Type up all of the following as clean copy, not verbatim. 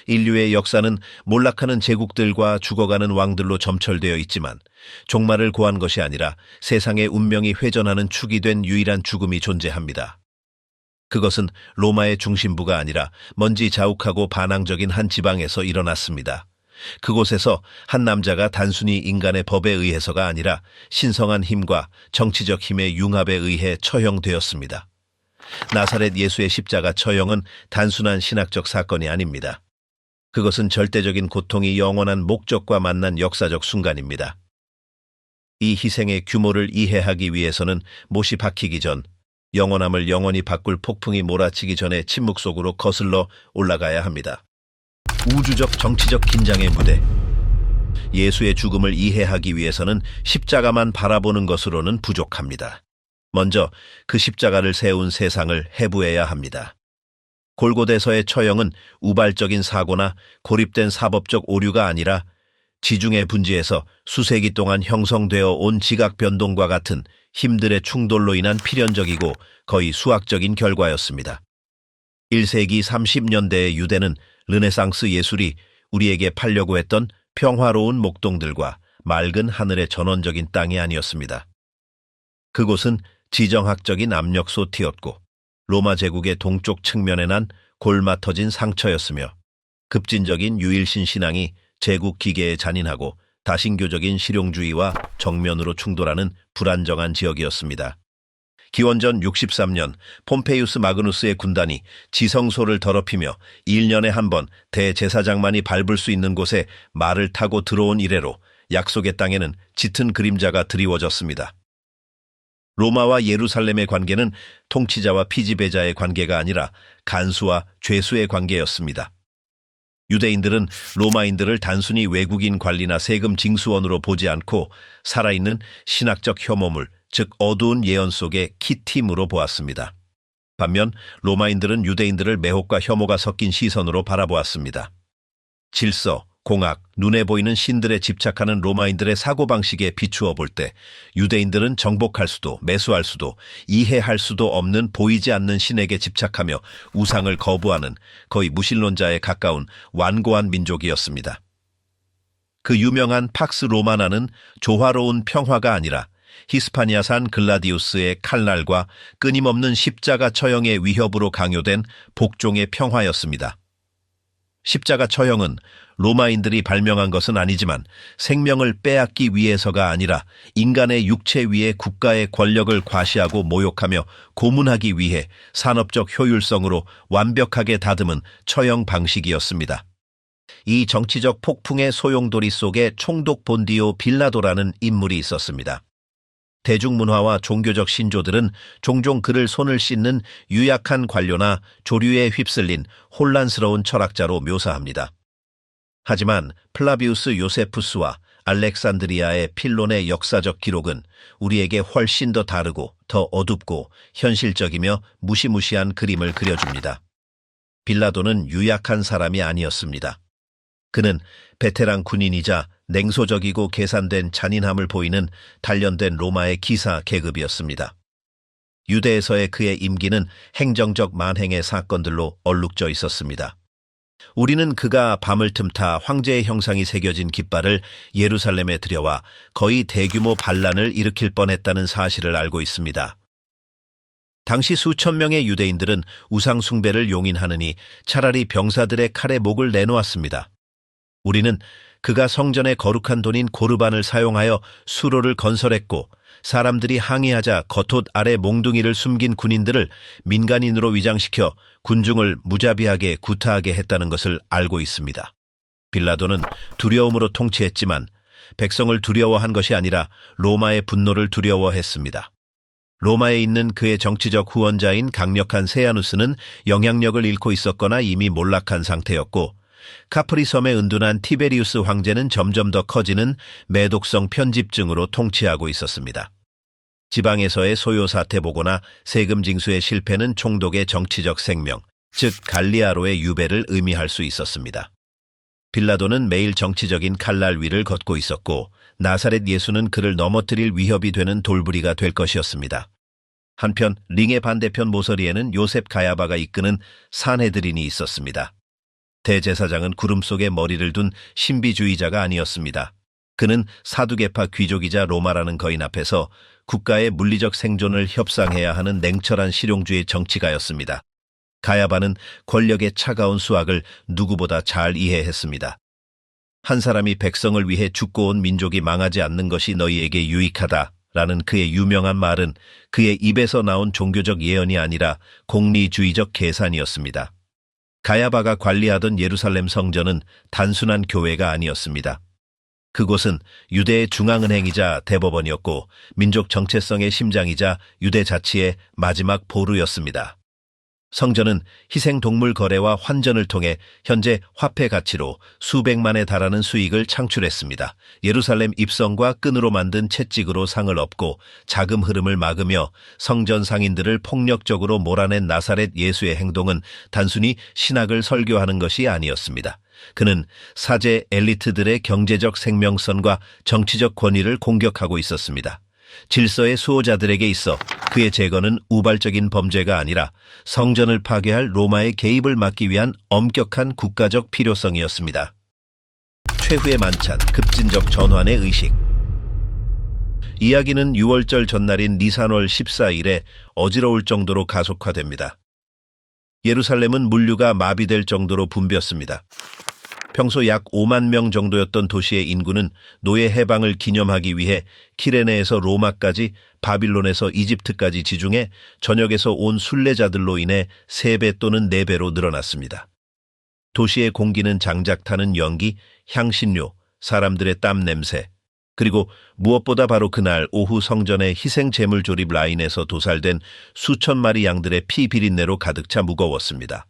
인류의 역사는 몰락하는 제국들과 죽어가는 왕들로 점철되어 있지만 종말을 고한 것이 아니라 세상의 운명이 회전하는 축이 된 유일한 죽음이 존재합니다. 그것은 로마의 중심부가 아니라 먼지 자욱하고 반항적인 한 지방에서 일어났습니다. 그곳에서 한 남자가 단순히 인간의 법에 의해서가 아니라 신성한 힘과 정치적 힘의 융합에 의해 처형되었습니다. 나사렛 예수의 십자가 처형은 단순한 신학적 사건이 아닙니다. 그것은 절대적인 고통이 영원한 목적과 만난 역사적 순간입니다. 이 희생의 규모를 이해하기 위해서는 못이 박히기 전, 영원함을 영원히 바꿀 폭풍이 몰아치기 전에 침묵 속으로 거슬러 올라가야 합니다. 우주적 정치적 긴장의 무대. 예수의 죽음을 이해하기 위해서는 십자가만 바라보는 것으로는 부족합니다. 먼저 그 십자가를 세운 세상을 해부해야 합니다. 골고대서의 처형은 우발적인 사고나 고립된 사법적 오류가 아니라 지중해 분지에서 수세기 동안 형성되어 온 지각 변동과 같은 힘들의 충돌로 인한 필연적이고 거의 수학적인 결과였습니다. 1세기 30년대의 유대는 르네상스 예술이 우리에게 팔려고 했던 평화로운 목동들과 맑은 하늘의 전원적인 땅이 아니었습니다. 그곳은 지정학적인 압력소티였고 로마 제국의 동쪽 측면에 난 골마 터진 상처였으며 급진적인 유일신 신앙이 제국 기계에 잔인하고 다신교적인 실용주의와 정면으로 충돌하는 불안정한 지역이었습니다. 기원전 63년 폼페이우스 마그누스의 군단이 지성소를 더럽히며 1년에 한 번 대제사장만이 밟을 수 있는 곳에 말을 타고 들어온 이래로 약속의 땅에는 짙은 그림자가 드리워졌습니다. 로마와 예루살렘의 관계는 통치자와 피지배자의 관계가 아니라 간수와 죄수의 관계였습니다. 유대인들은 로마인들을 단순히 외국인 관리나 세금 징수원으로 보지 않고 살아있는 신학적 혐오물, 즉 어두운 예언 속의 키팀으로 보았습니다. 반면 로마인들은 유대인들을 매혹과 혐오가 섞인 시선으로 바라보았습니다. 질서, 공학, 눈에 보이는 신들에 집착하는 로마인들의 사고방식에 비추어 볼 때 유대인들은 정복할 수도 매수할 수도 이해할 수도 없는 보이지 않는 신에게 집착하며 우상을 거부하는 거의 무신론자에 가까운 완고한 민족이었습니다. 그 유명한 팍스 로마나는 조화로운 평화가 아니라 히스파니아산 글라디우스의 칼날과 끊임없는 십자가 처형의 위협으로 강요된 복종의 평화였습니다. 십자가 처형은 로마인들이 발명한 것은 아니지만 생명을 빼앗기 위해서가 아니라 인간의 육체 위에 국가의 권력을 과시하고 모욕하며 고문하기 위해 산업적 효율성으로 완벽하게 다듬은 처형 방식이었습니다. 이 정치적 폭풍의 소용돌이 속에 총독 본디오 빌라도라는 인물이 있었습니다. 대중문화와 종교적 신조들은 종종 그를 손을 씻는 유약한 관료나 조류에 휩쓸린 혼란스러운 철학자로 묘사합니다. 하지만 플라비우스 요세푸스와 알렉산드리아의 필론의 역사적 기록은 우리에게 훨씬 더 다르고 더 어둡고 현실적이며 무시무시한 그림을 그려줍니다. 빌라도는 유약한 사람이 아니었습니다. 그는 베테랑 군인이자 냉소적이고 계산된 잔인함을 보이는 단련된 로마의 기사 계급이었습니다. 유대에서의 그의 임기는 행정적 만행의 사건들로 얼룩져 있었습니다. 우리는 그가 밤을 틈타 황제의 형상이 새겨진 깃발을 예루살렘에 들여와 거의 대규모 반란을 일으킬 뻔했다는 사실을 알고 있습니다. 당시 수천 명의 유대인들은 우상 숭배를 용인하느니 차라리 병사들의 칼에 목을 내놓았습니다. 우리는 그가 성전의 거룩한 돈인 고르반을 사용하여 수로를 건설했고 사람들이 항의하자 겉옷 아래 몽둥이를 숨긴 군인들을 민간인으로 위장시켜 군중을 무자비하게 구타하게 했다는 것을 알고 있습니다. 빌라도는 두려움으로 통치했지만 백성을 두려워한 것이 아니라 로마의 분노를 두려워했습니다. 로마에 있는 그의 정치적 후원자인 강력한 세아누스는 영향력을 잃고 있었거나 이미 몰락한 상태였고 카프리 섬에 은둔한 티베리우스 황제는 점점 더 커지는 매독성 편집증으로 통치하고 있었습니다. 지방에서의 소요 사태 보고나 세금 징수의 실패는 총독의 정치적 생명, 즉 갈리아로의 유배를 의미할 수 있었습니다. 빌라도는 매일 정치적인 칼날 위를 걷고 있었고 나사렛 예수는 그를 넘어뜨릴 위협이 되는 돌부리가 될 것이었습니다. 한편 링의 반대편 모서리에는 요셉 가야바가 이끄는 산헤드린이 있었습니다. 대제사장은 구름 속에 머리를 둔 신비주의자가 아니었습니다. 그는 사두개파 귀족이자 로마라는 거인 앞에서 국가의 물리적 생존을 협상해야 하는 냉철한 실용주의 정치가였습니다. 가야바는 권력의 차가운 수학을 누구보다 잘 이해했습니다. 한 사람이 백성을 위해 죽고 온 민족이 망하지 않는 것이 너희에게 유익하다라는 그의 유명한 말은 그의 입에서 나온 종교적 예언이 아니라 공리주의적 계산이었습니다. 가야바가 관리하던 예루살렘 성전은 단순한 교회가 아니었습니다. 그곳은 유대의 중앙은행이자 대법원이었고 민족 정체성의 심장이자 유대 자치의 마지막 보루였습니다. 성전은 희생동물 거래와 환전을 통해 현재 화폐 가치로 수백만에 달하는 수익을 창출했습니다. 예루살렘 입성과 끈으로 만든 채찍으로 상을 엎고 자금 흐름을 막으며 성전 상인들을 폭력적으로 몰아낸 나사렛 예수의 행동은 단순히 신학을 설교하는 것이 아니었습니다. 그는 사제 엘리트들의 경제적 생명선과 정치적 권위를 공격하고 있었습니다. 질서의 수호자들에게 있어 그의 제거는 우발적인 범죄가 아니라 성전을 파괴할 로마의 개입을 막기 위한 엄격한 국가적 필요성이었습니다. 최후의 만찬, 급진적 전환의 의식. 이야기는 6월절 전날인 니산월 14일에 어지러울 정도로 가속화됩니다. 예루살렘은 물류가 마비될 정도로 붐볐습니다. 평소 약 5만 명 정도였던 도시의 인구는 노예 해방을 기념하기 위해 키레네에서 로마까지 바빌론에서 이집트까지 지중해 전역에서 온 순례자들로 인해 3배 또는 4배로 늘어났습니다. 도시의 공기는 장작 타는 연기, 향신료, 사람들의 땀 냄새, 그리고 무엇보다 바로 그날 오후 성전의 희생 제물 조립 라인에서 도살된 수천 마리 양들의 피 비린내로 가득 차 무거웠습니다.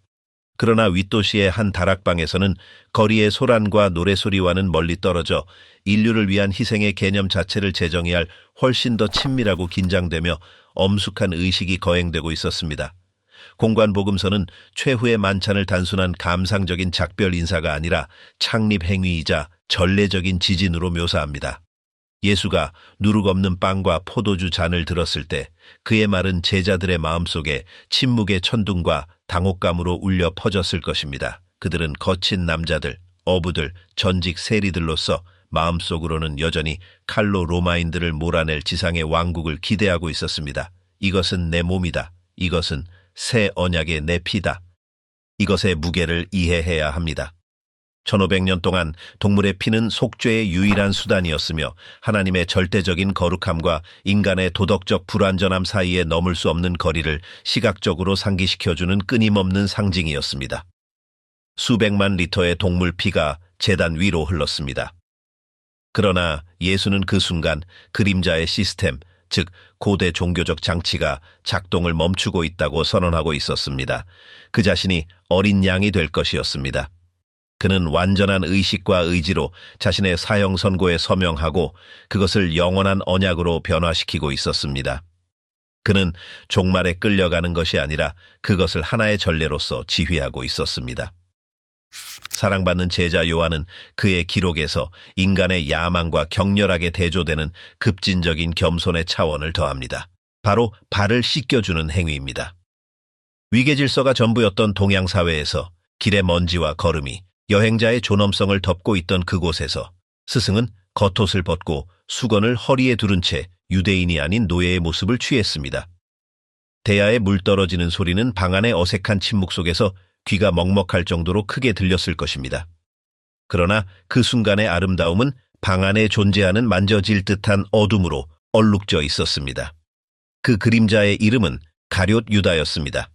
그러나 윗도시의 한 다락방에서는 거리의 소란과 노래소리와는 멀리 떨어져 인류를 위한 희생의 개념 자체를 재정의할 훨씬 더 친밀하고 긴장되며 엄숙한 의식이 거행되고 있었습니다. 공관복음서는 최후의 만찬을 단순한 감상적인 작별 인사가 아니라 창립 행위이자 전례적인 지진으로 묘사합니다. 예수가 누룩 없는 빵과 포도주 잔을 들었을 때 그의 말은 제자들의 마음속에 침묵의 천둥과 당혹감으로 울려 퍼졌을 것입니다. 그들은 거친 남자들, 어부들, 전직 세리들로서 마음속으로는 여전히 칼로 로마인들을 몰아낼 지상의 왕국을 기대하고 있었습니다. 이것은 내 몸이다. 이것은 새 언약의 내 피다. 이것의 무게를 이해해야 합니다. 1500년 동안 동물의 피는 속죄의 유일한 수단이었으며 하나님의 절대적인 거룩함과 인간의 도덕적 불완전함 사이에 넘을 수 없는 거리를 시각적으로 상기시켜주는 끊임없는 상징이었습니다. 수백만 리터의 동물 피가 제단 위로 흘렀습니다. 그러나 예수는 그 순간 그림자의 시스템, 즉 고대 종교적 장치가 작동을 멈추고 있다고 선언하고 있었습니다. 그 자신이 어린 양이 될 것이었습니다. 그는 완전한 의식과 의지로 자신의 사형 선고에 서명하고 그것을 영원한 언약으로 변화시키고 있었습니다. 그는 종말에 끌려가는 것이 아니라 그것을 하나의 전례로서 지휘하고 있었습니다. 사랑받는 제자 요한은 그의 기록에서 인간의 야망과 격렬하게 대조되는 급진적인 겸손의 차원을 더합니다. 바로 발을 씻겨주는 행위입니다. 위계질서가 전부였던 동양 사회에서 길의 먼지와 거름이 여행자의 존엄성을 덮고 있던 그곳에서 스승은 겉옷을 벗고 수건을 허리에 두른 채 유대인이 아닌 노예의 모습을 취했습니다. 대야에 물 떨어지는 소리는 방 안의 어색한 침묵 속에서 귀가 먹먹할 정도로 크게 들렸을 것입니다. 그러나 그 순간의 아름다움은 방 안에 존재하는 만져질 듯한 어둠으로 얼룩져 있었습니다. 그 그림자의 이름은 가룟 유다였습니다.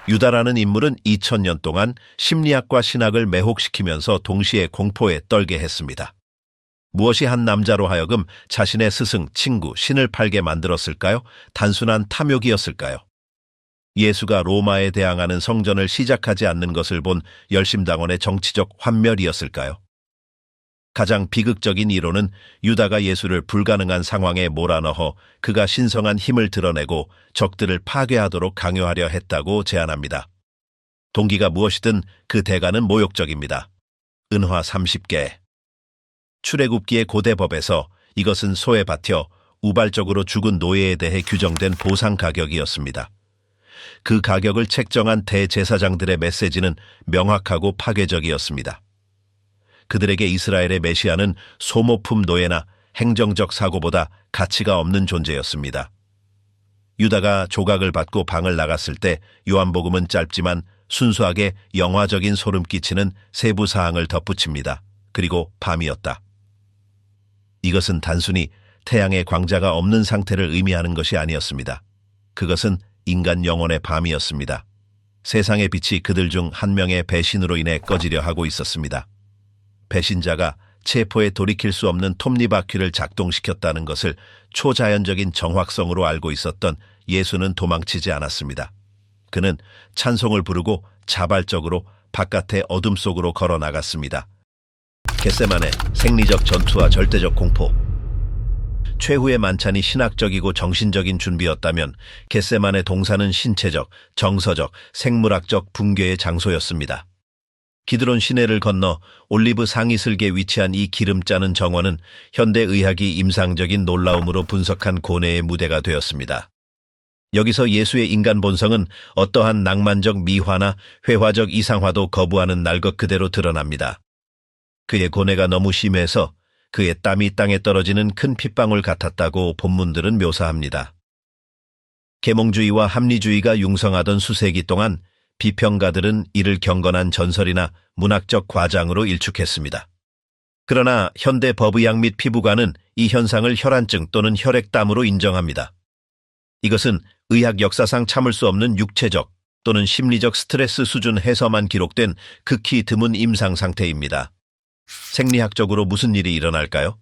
유다라는 인물은 2000년 동안 심리학과 신학을 매혹시키면서 동시에 공포에 떨게 했습니다. 무엇이 한 남자로 하여금 자신의 스승, 친구, 신을 팔게 만들었을까요? 단순한 탐욕이었을까요? 예수가 로마에 대항하는 성전을 시작하지 않는 것을 본 열심당원의 정치적 환멸이었을까요? 가장 비극적인 이론은 유다가 예수를 불가능한 상황에 몰아넣어 그가 신성한 힘을 드러내고 적들을 파괴하도록 강요하려 했다고 제안합니다. 동기가 무엇이든 그 대가는 모욕적입니다. 은화 30개. 출애굽기의 고대법에서 이것은 소에 밭여 우발적으로 죽은 노예에 대해 규정된 보상 가격이었습니다. 그 가격을 책정한 대제사장들의 메시지는 명확하고 파괴적이었습니다. 그들에게 이스라엘의 메시아는 소모품 노예나 행정적 사고보다 가치가 없는 존재였습니다. 유다가 조각을 받고 방을 나갔을 때 요한복음은 짧지만 순수하게 영화적인 소름 끼치는 세부 사항을 덧붙입니다. 그리고 밤이었다. 이것은 단순히 태양의 광자가 없는 상태를 의미하는 것이 아니었습니다. 그것은 인간 영혼의 밤이었습니다. 세상의 빛이 그들 중 한 명의 배신으로 인해 꺼지려 하고 있었습니다. 배신자가 체포에 돌이킬 수 없는 톱니바퀴를 작동시켰다는 것을 초자연적인 정확성으로 알고 있었던 예수는 도망치지 않았습니다. 그는 찬송을 부르고 자발적으로 바깥의 어둠 속으로 걸어 나갔습니다. 겟세마네, 생리적 전투와 절대적 공포. 최후의 만찬이 신학적이고 정신적인 준비였다면 겟세마네 동산은 신체적, 정서적, 생물학적 붕괴의 장소였습니다. 기드론 시내를 건너 올리브 상이슬기에 위치한 이 기름 짜는 정원은 현대의학이 임상적인 놀라움으로 분석한 고뇌의 무대가 되었습니다. 여기서 예수의 인간 본성은 어떠한 낭만적 미화나 회화적 이상화도 거부하는 날 것 그대로 드러납니다. 그의 고뇌가 너무 심해서 그의 땀이 땅에 떨어지는 큰 핏방울 같았다고 본문들은 묘사합니다. 계몽주의와 합리주의가 융성하던 수세기 동안 비평가들은 이를 경건한 전설이나 문학적 과장으로 일축했습니다. 그러나 현대 법의학 및 피부과는 이 현상을 혈안증 또는 혈액담으로 인정합니다. 이것은 의학 역사상 참을 수 없는 육체적 또는 심리적 스트레스 수준 해서만 기록된 극히 드문 임상 상태입니다. 생리학적으로 무슨 일이 일어날까요?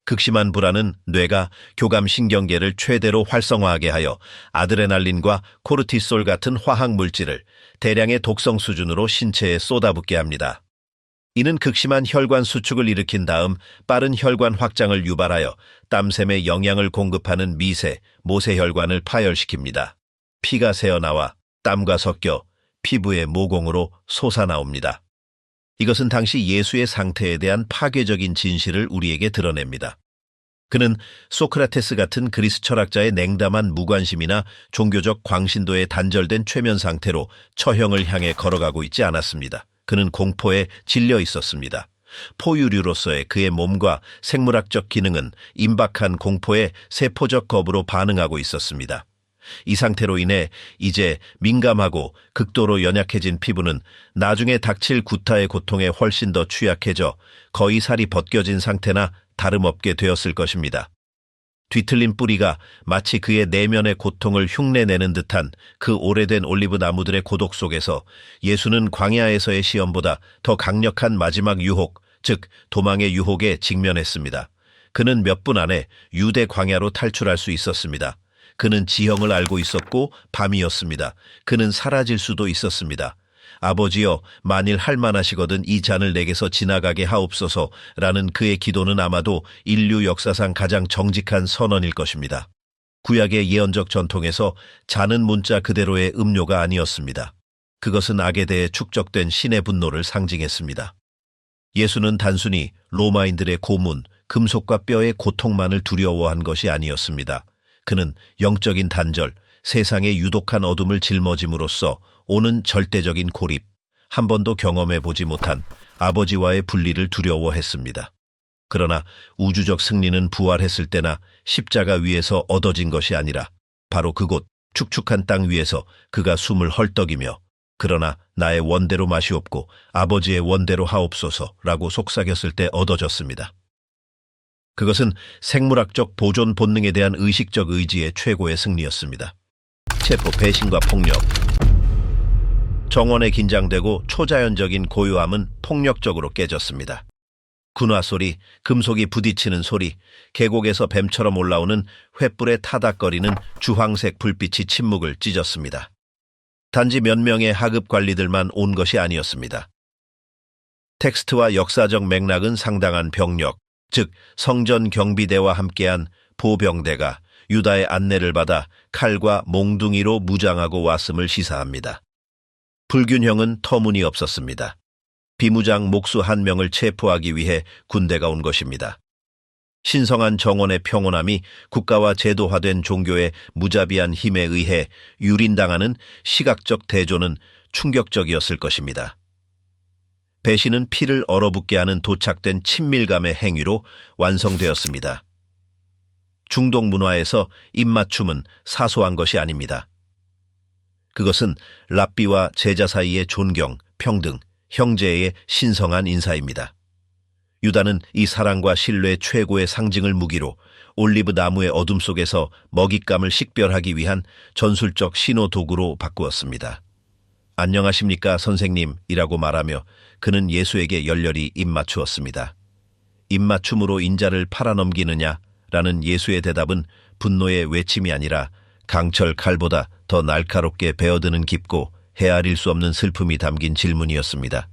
극심한 불안은 뇌가 교감신경계를 최대로 활성화하게 하여 아드레날린과 코르티솔 같은 화학물질을 대량의 독성 수준으로 신체에 쏟아붓게 합니다. 이는 극심한 혈관 수축을 일으킨 다음 빠른 혈관 확장을 유발하여 땀샘에 영양을 공급하는 미세, 모세혈관을 파열시킵니다. 피가 새어나와 땀과 섞여 피부의 모공으로 솟아나옵니다. 이것은 당시 예수의 상태에 대한 파괴적인 진실을 우리에게 드러냅니다. 그는 소크라테스 같은 그리스 철학자의 냉담한 무관심이나 종교적 광신도에 단절된 최면 상태로 처형을 향해 걸어가고 있지 않았습니다. 그는 공포에 질려 있었습니다. 포유류로서의 그의 몸과 생물학적 기능은 임박한 공포에 세포적 겁으로 반응하고 있었습니다. 이 상태로 인해 이제 민감하고 극도로 연약해진 피부는 나중에 닥칠 구타의 고통에 훨씬 더 취약해져 거의 살이 벗겨진 상태나 다름없게 되었을 것입니다. 뒤틀린 뿌리가 마치 그의 내면의 고통을 흉내내는 듯한 그 오래된 올리브 나무들의 고독 속에서 예수는 광야에서의 시험보다 더 강력한 마지막 유혹, 즉 도망의 유혹에 직면했습니다. 그는 몇 분 안에 유대 광야로 탈출할 수 있었습니다. 그는 지형을 알고 있었고 밤이었습니다. 그는 사라질 수도 있었습니다. 아버지여, 만일 할 만하시거든 이 잔을 내게서 지나가게 하옵소서라는 그의 기도는 아마도 인류 역사상 가장 정직한 선언일 것입니다. 구약의 예언적 전통에서 잔은 문자 그대로의 음료가 아니었습니다. 그것은 악에 대해 축적된 신의 분노를 상징했습니다. 예수는 단순히 로마인들의 고문, 금속과 뼈의 고통만을 두려워한 것이 아니었습니다. 그는 영적인 단절, 세상의 유독한 어둠을 짊어짐으로써 오는 절대적인 고립, 한 번도 경험해보지 못한 아버지와의 분리를 두려워했습니다. 그러나 우주적 승리는 부활했을 때나 십자가 위에서 얻어진 것이 아니라 바로 그곳 축축한 땅 위에서 그가 숨을 헐떡이며 그러나 나의 원대로 마시옵고 아버지의 원대로 하옵소서라고 속삭였을 때 얻어졌습니다. 그것은 생물학적 보존 본능에 대한 의식적 의지의 최고의 승리였습니다. 체포, 배신과 폭력. 정원에 긴장되고 초자연적인 고요함은 폭력적으로 깨졌습니다. 군화 소리, 금속이 부딪히는 소리, 계곡에서 뱀처럼 올라오는 횃불에 타닥거리는 주황색 불빛이 침묵을 찢었습니다. 단지 몇 명의 하급 관리들만 온 것이 아니었습니다. 텍스트와 역사적 맥락은 상당한 병력, 즉 성전 경비대와 함께한 보병대가 유다의 안내를 받아 칼과 몽둥이로 무장하고 왔음을 시사합니다. 불균형은 터무니없었습니다. 비무장 목수 한 명을 체포하기 위해 군대가 온 것입니다. 신성한 정원의 평온함이 국가와 제도화된 종교의 무자비한 힘에 의해 유린당하는 시각적 대조는 충격적이었을 것입니다. 배신은 피를 얼어붙게 하는 도착된 친밀감의 행위로 완성되었습니다. 중동 문화에서 입맞춤은 사소한 것이 아닙니다. 그것은 랍비와 제자 사이의 존경, 평등, 형제의 신성한 인사입니다. 유다는 이 사랑과 신뢰의 최고의 상징을 무기로 올리브 나무의 어둠 속에서 먹잇감을 식별하기 위한 전술적 신호 도구로 바꾸었습니다. 안녕하십니까 선생님이라고 말하며 그는 예수에게 열렬히 입맞추었습니다. 입맞춤으로 인자를 팔아넘기느냐라는 예수의 대답은 분노의 외침이 아니라 강철 칼보다 더 날카롭게 베어드는 깊고 헤아릴 수 없는 슬픔이 담긴 질문이었습니다.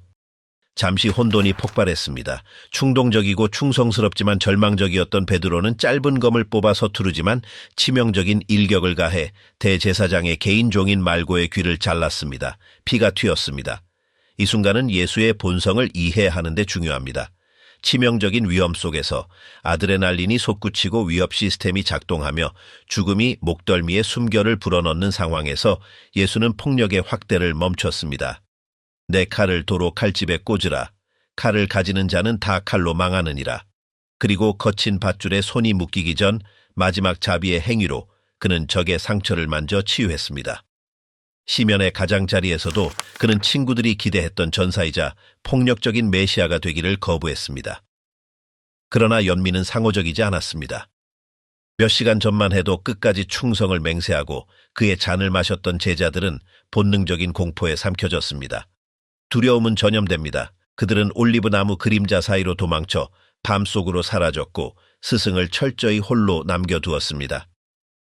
잠시 혼돈이 폭발했습니다. 충동적이고 충성스럽지만 절망적이었던 베드로는 짧은 검을 뽑아 서투르지만 치명적인 일격을 가해 대제사장의 개인 종인 말고의 귀를 잘랐습니다. 피가 튀었습니다. 이 순간은 예수의 본성을 이해하는 데 중요합니다. 치명적인 위험 속에서 아드레날린이 솟구치고 위협 시스템이 작동하며 죽음이 목덜미에 숨결을 불어넣는 상황에서 예수는 폭력의 확대를 멈췄습니다. 내 칼을 도로 칼집에 꽂으라. 칼을 가지는 자는 다 칼로 망하느니라. 그리고 거친 밧줄에 손이 묶이기 전 마지막 자비의 행위로 그는 적의 상처를 만져 치유했습니다. 시면의 가장자리에서도 그는 친구들이 기대했던 전사이자 폭력적인 메시아가 되기를 거부했습니다. 그러나 연민은 상호적이지 않았습니다. 몇 시간 전만 해도 끝까지 충성을 맹세하고 그의 잔을 마셨던 제자들은 본능적인 공포에 삼켜졌습니다. 두려움은 전염됩니다. 그들은 올리브 나무 그림자 사이로 도망쳐 밤속으로 사라졌고 스승을 철저히 홀로 남겨두었습니다.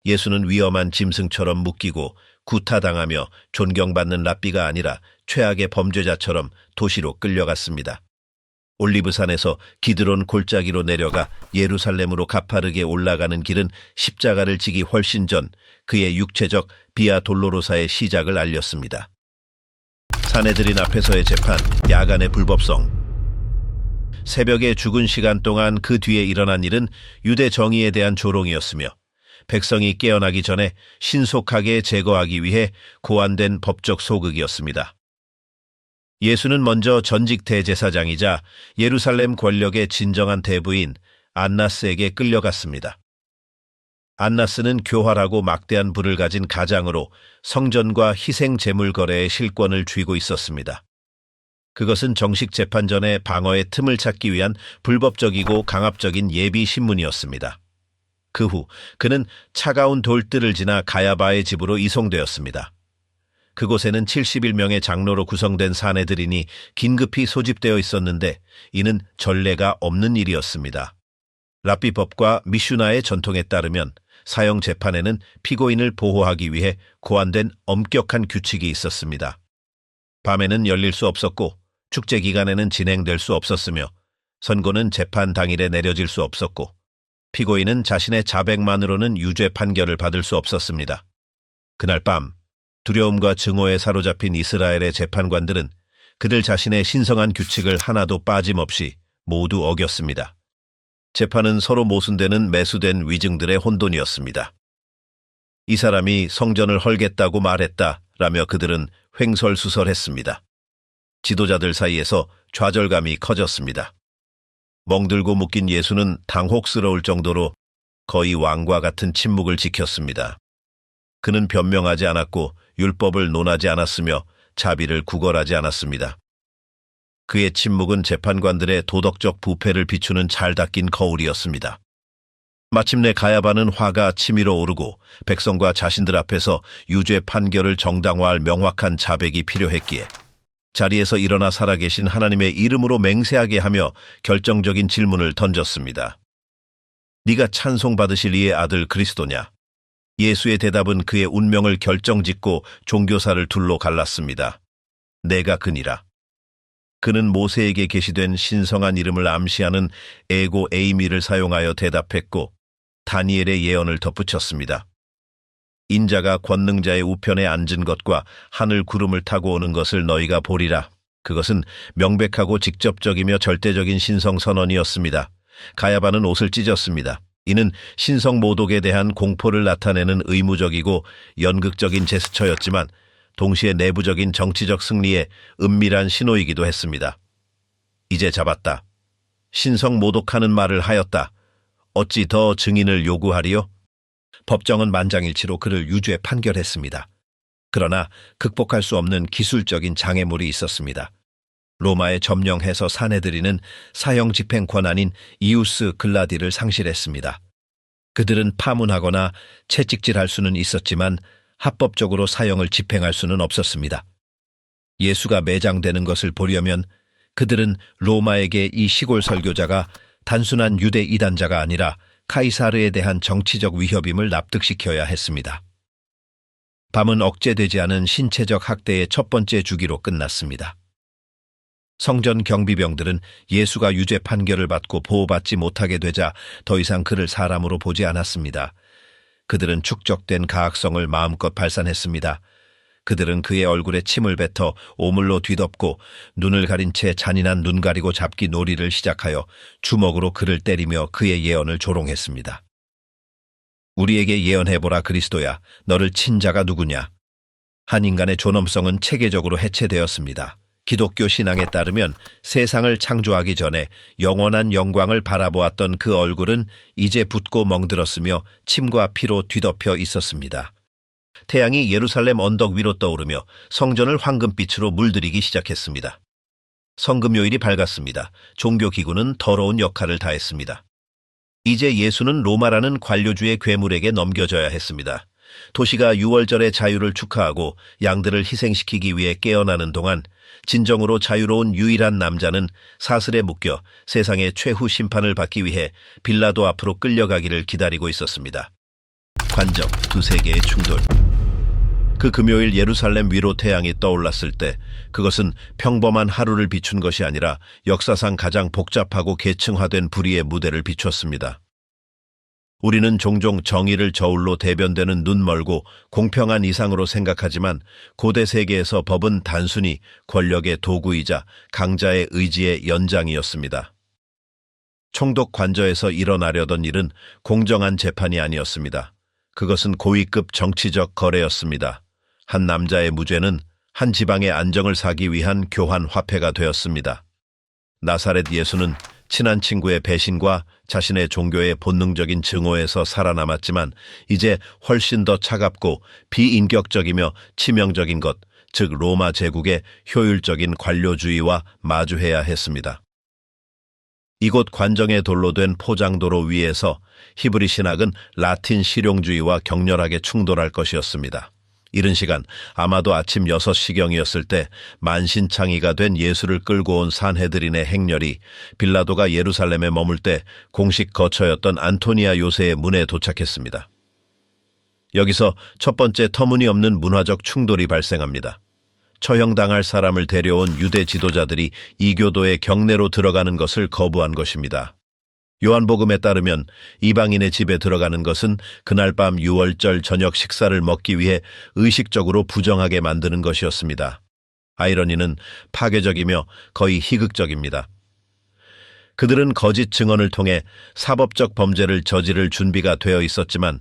예수는 위험한 짐승처럼 묶이고 구타당하며 존경받는 랍비가 아니라 최악의 범죄자처럼 도시로 끌려갔습니다. 올리브산에서 기드론 골짜기로 내려가 예루살렘으로 가파르게 올라가는 길은 십자가를 지기 훨씬 전 그의 육체적 비아 돌로로사의 시작을 알렸습니다. 사내들인 앞에서의 재판, 야간의 불법성. 새벽에 죽은 시간 동안 그 뒤에 일어난 일은 유대 정의에 대한 조롱이었으며 백성이 깨어나기 전에 신속하게 제거하기 위해 고안된 법적 소극이었습니다. 예수는 먼저 전직 대제사장이자 예루살렘 권력의 진정한 대부인 안나스에게 끌려갔습니다. 안나스는 교활하고 막대한 부를 가진 가장으로 성전과 희생 제물 거래의 실권을 쥐고 있었습니다. 그것은 정식 재판 전에 방어의 틈을 찾기 위한 불법적이고 강압적인 예비 신문이었습니다. 그 후 그는 차가운 돌뜰을 지나 가야바의 집으로 이송되었습니다. 그곳에는 71명의 장로로 구성된 사내들이니 긴급히 소집되어 있었는데 이는 전례가 없는 일이었습니다. 랍비법과 미슈나의 전통에 따르면 사형 재판에는 피고인을 보호하기 위해 고안된 엄격한 규칙이 있었습니다. 밤에는 열릴 수 없었고 축제 기간에는 진행될 수 없었으며 선고는 재판 당일에 내려질 수 없었고 피고인은 자신의 자백만으로는 유죄 판결을 받을 수 없었습니다. 그날 밤 두려움과 증오에 사로잡힌 이스라엘의 재판관들은 그들 자신의 신성한 규칙을 하나도 빠짐없이 모두 어겼습니다. 재판은 서로 모순되는 매수된 위증들의 혼돈이었습니다. 이 사람이 성전을 헐겠다고 말했다라며 그들은 횡설수설했습니다. 지도자들 사이에서 좌절감이 커졌습니다. 멍들고 묶인 예수는 당혹스러울 정도로 거의 왕과 같은 침묵을 지켰습니다. 그는 변명하지 않았고 율법을 논하지 않았으며 자비를 구걸하지 않았습니다. 그의 침묵은 재판관들의 도덕적 부패를 비추는 잘 닦인 거울이었습니다. 마침내 가야바는 화가 치밀어 오르고 백성과 자신들 앞에서 유죄 판결을 정당화할 명확한 자백이 필요했기에 자리에서 일어나 살아계신 하나님의 이름으로 맹세하게 하며 결정적인 질문을 던졌습니다. 네가 찬송받으실 이의 아들 그리스도냐? 예수의 대답은 그의 운명을 결정짓고 종교사를 둘로 갈랐습니다. 내가 그니라. 그는 모세에게 계시된 신성한 이름을 암시하는 에고 에이미를 사용하여 대답했고 다니엘의 예언을 덧붙였습니다. 인자가 권능자의 우편에 앉은 것과 하늘 구름을 타고 오는 것을 너희가 보리라. 그것은 명백하고 직접적이며 절대적인 신성 선언이었습니다. 가야바는 옷을 찢었습니다. 이는 신성 모독에 대한 공포를 나타내는 의무적이고 연극적인 제스처였지만 동시에 내부적인 정치적 승리의 은밀한 신호이기도 했습니다. 이제 잡았다. 신성 모독하는 말을 하였다. 어찌 더 증인을 요구하리요? 법정은 만장일치로 그를 유죄 판결했습니다. 그러나 극복할 수 없는 기술적인 장애물이 있었습니다. 로마의 점령해서 사내들이는 사형 집행 권한인 이우스 글라디를 상실했습니다. 그들은 파문하거나 채찍질할 수는 있었지만 합법적으로 사형을 집행할 수는 없었습니다. 예수가 매장되는 것을 보려면 그들은 로마에게 이 시골 설교자가 단순한 유대 이단자가 아니라 카이사르에 대한 정치적 위협임을 납득시켜야 했습니다. 밤은 억제되지 않은 신체적 학대의 첫 번째 주기로 끝났습니다. 성전 경비병들은 예수가 유죄 판결을 받고 보호받지 못하게 되자 더 이상 그를 사람으로 보지 않았습니다. 그들은 축적된 가학성을 마음껏 발산했습니다. 그들은 그의 얼굴에 침을 뱉어 오물로 뒤덮고 눈을 가린 채 잔인한 눈 가리고 잡기 놀이를 시작하여 주먹으로 그를 때리며 그의 예언을 조롱했습니다. 우리에게 예언해보라 그리스도야, 너를 친 자가 누구냐? 한 인간의 존엄성은 체계적으로 해체되었습니다. 기독교 신앙에 따르면 세상을 창조하기 전에 영원한 영광을 바라보았던 그 얼굴은 이제 붓고 멍들었으며 침과 피로 뒤덮여 있었습니다. 태양이 예루살렘 언덕 위로 떠오르며 성전을 황금빛으로 물들이기 시작했습니다. 성금요일이 밝았습니다. 종교기구는 더러운 역할을 다했습니다. 이제 예수는 로마라는 관료주의 괴물에게 넘겨져야 했습니다. 도시가 유월절의 자유를 축하하고 양들을 희생시키기 위해 깨어나는 동안 진정으로 자유로운 유일한 남자는 사슬에 묶여 세상의 최후 심판을 받기 위해 빌라도 앞으로 끌려가기를 기다리고 있었습니다. 관적, 두세 개의 충돌. 그 금요일 예루살렘 위로 태양이 떠올랐을 때 그것은 평범한 하루를 비춘 것이 아니라 역사상 가장 복잡하고 계층화된 불의의 무대를 비췄습니다. 우리는 종종 정의를 저울로 대변되는 눈멀고 공평한 이상으로 생각하지만 고대 세계에서 법은 단순히 권력의 도구이자 강자의 의지의 연장이었습니다. 총독 관저에서 일어나려던 일은 공정한 재판이 아니었습니다. 그것은 고위급 정치적 거래였습니다. 한 남자의 무죄는 한 지방의 안정을 사기 위한 교환 화폐가 되었습니다. 나사렛 예수는 친한 친구의 배신과 자신의 종교의 본능적인 증오에서 살아남았지만 이제 훨씬 더 차갑고 비인격적이며 치명적인 것, 즉 로마 제국의 효율적인 관료주의와 마주해야 했습니다. 이곳 관정의 돌로 된 포장도로 위에서 히브리 신학은 라틴 실용주의와 격렬하게 충돌할 것이었습니다. 이른 시간 아마도 아침 6시경이었을 때 만신창이가 된 예수를 끌고 온 산헤드린의 행렬이 빌라도가 예루살렘에 머물 때 공식 거처였던 안토니아 요새의 문에 도착했습니다. 여기서 첫 번째 터무니없는 문화적 충돌이 발생합니다. 처형당할 사람을 데려온 유대 지도자들이 이교도의 경내로 들어가는 것을 거부한 것입니다. 요한복음에 따르면 이방인의 집에 들어가는 것은 그날 밤 유월절 저녁 식사를 먹기 위해 의식적으로 부정하게 만드는 것이었습니다. 아이러니는 파괴적이며 거의 희극적입니다. 그들은 거짓 증언을 통해 사법적 범죄를 저지를 준비가 되어 있었지만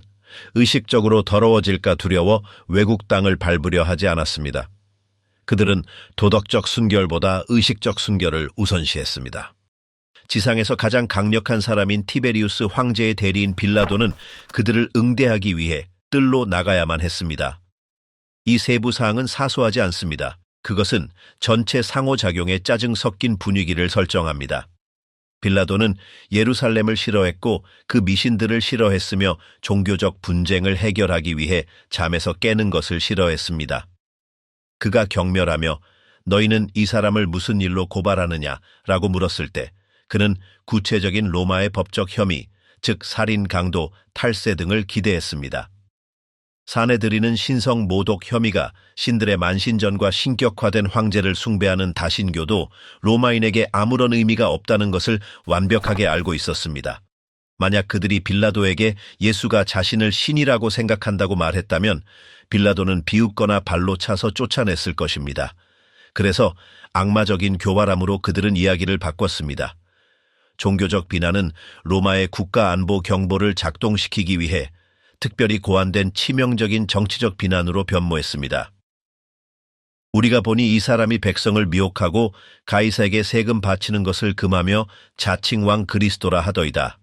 의식적으로 더러워질까 두려워 외국 땅을 밟으려 하지 않았습니다. 그들은 도덕적 순결보다 의식적 순결을 우선시했습니다. 지상에서 가장 강력한 사람인 티베리우스 황제의 대리인 빌라도는 그들을 응대하기 위해 뜰로 나가야만 했습니다. 이 세부 사항은 사소하지 않습니다. 그것은 전체 상호작용에 짜증 섞인 분위기를 설정합니다. 빌라도는 예루살렘을 싫어했고 그 미신들을 싫어했으며 종교적 분쟁을 해결하기 위해 잠에서 깨는 것을 싫어했습니다. 그가 경멸하며 너희는 이 사람을 무슨 일로 고발하느냐 라고 물었을 때 그는 구체적인 로마의 법적 혐의, 즉 살인, 강도, 탈세 등을 기대했습니다. 사내들이는 신성 모독 혐의가 신들의 만신전과 신격화된 황제를 숭배하는 다신교도 로마인에게 아무런 의미가 없다는 것을 완벽하게 알고 있었습니다. 만약 그들이 빌라도에게 예수가 자신을 신이라고 생각한다고 말했다면 빌라도는 비웃거나 발로 차서 쫓아냈을 것입니다. 그래서 악마적인 교활함으로 그들은 이야기를 바꿨습니다. 종교적 비난은 로마의 국가 안보 경보를 작동시키기 위해 특별히 고안된 치명적인 정치적 비난으로 변모했습니다. 우리가 보니 이 사람이 백성을 미혹하고 가이사에게 세금 바치는 것을 금하며 자칭 왕 그리스도라 하더이다.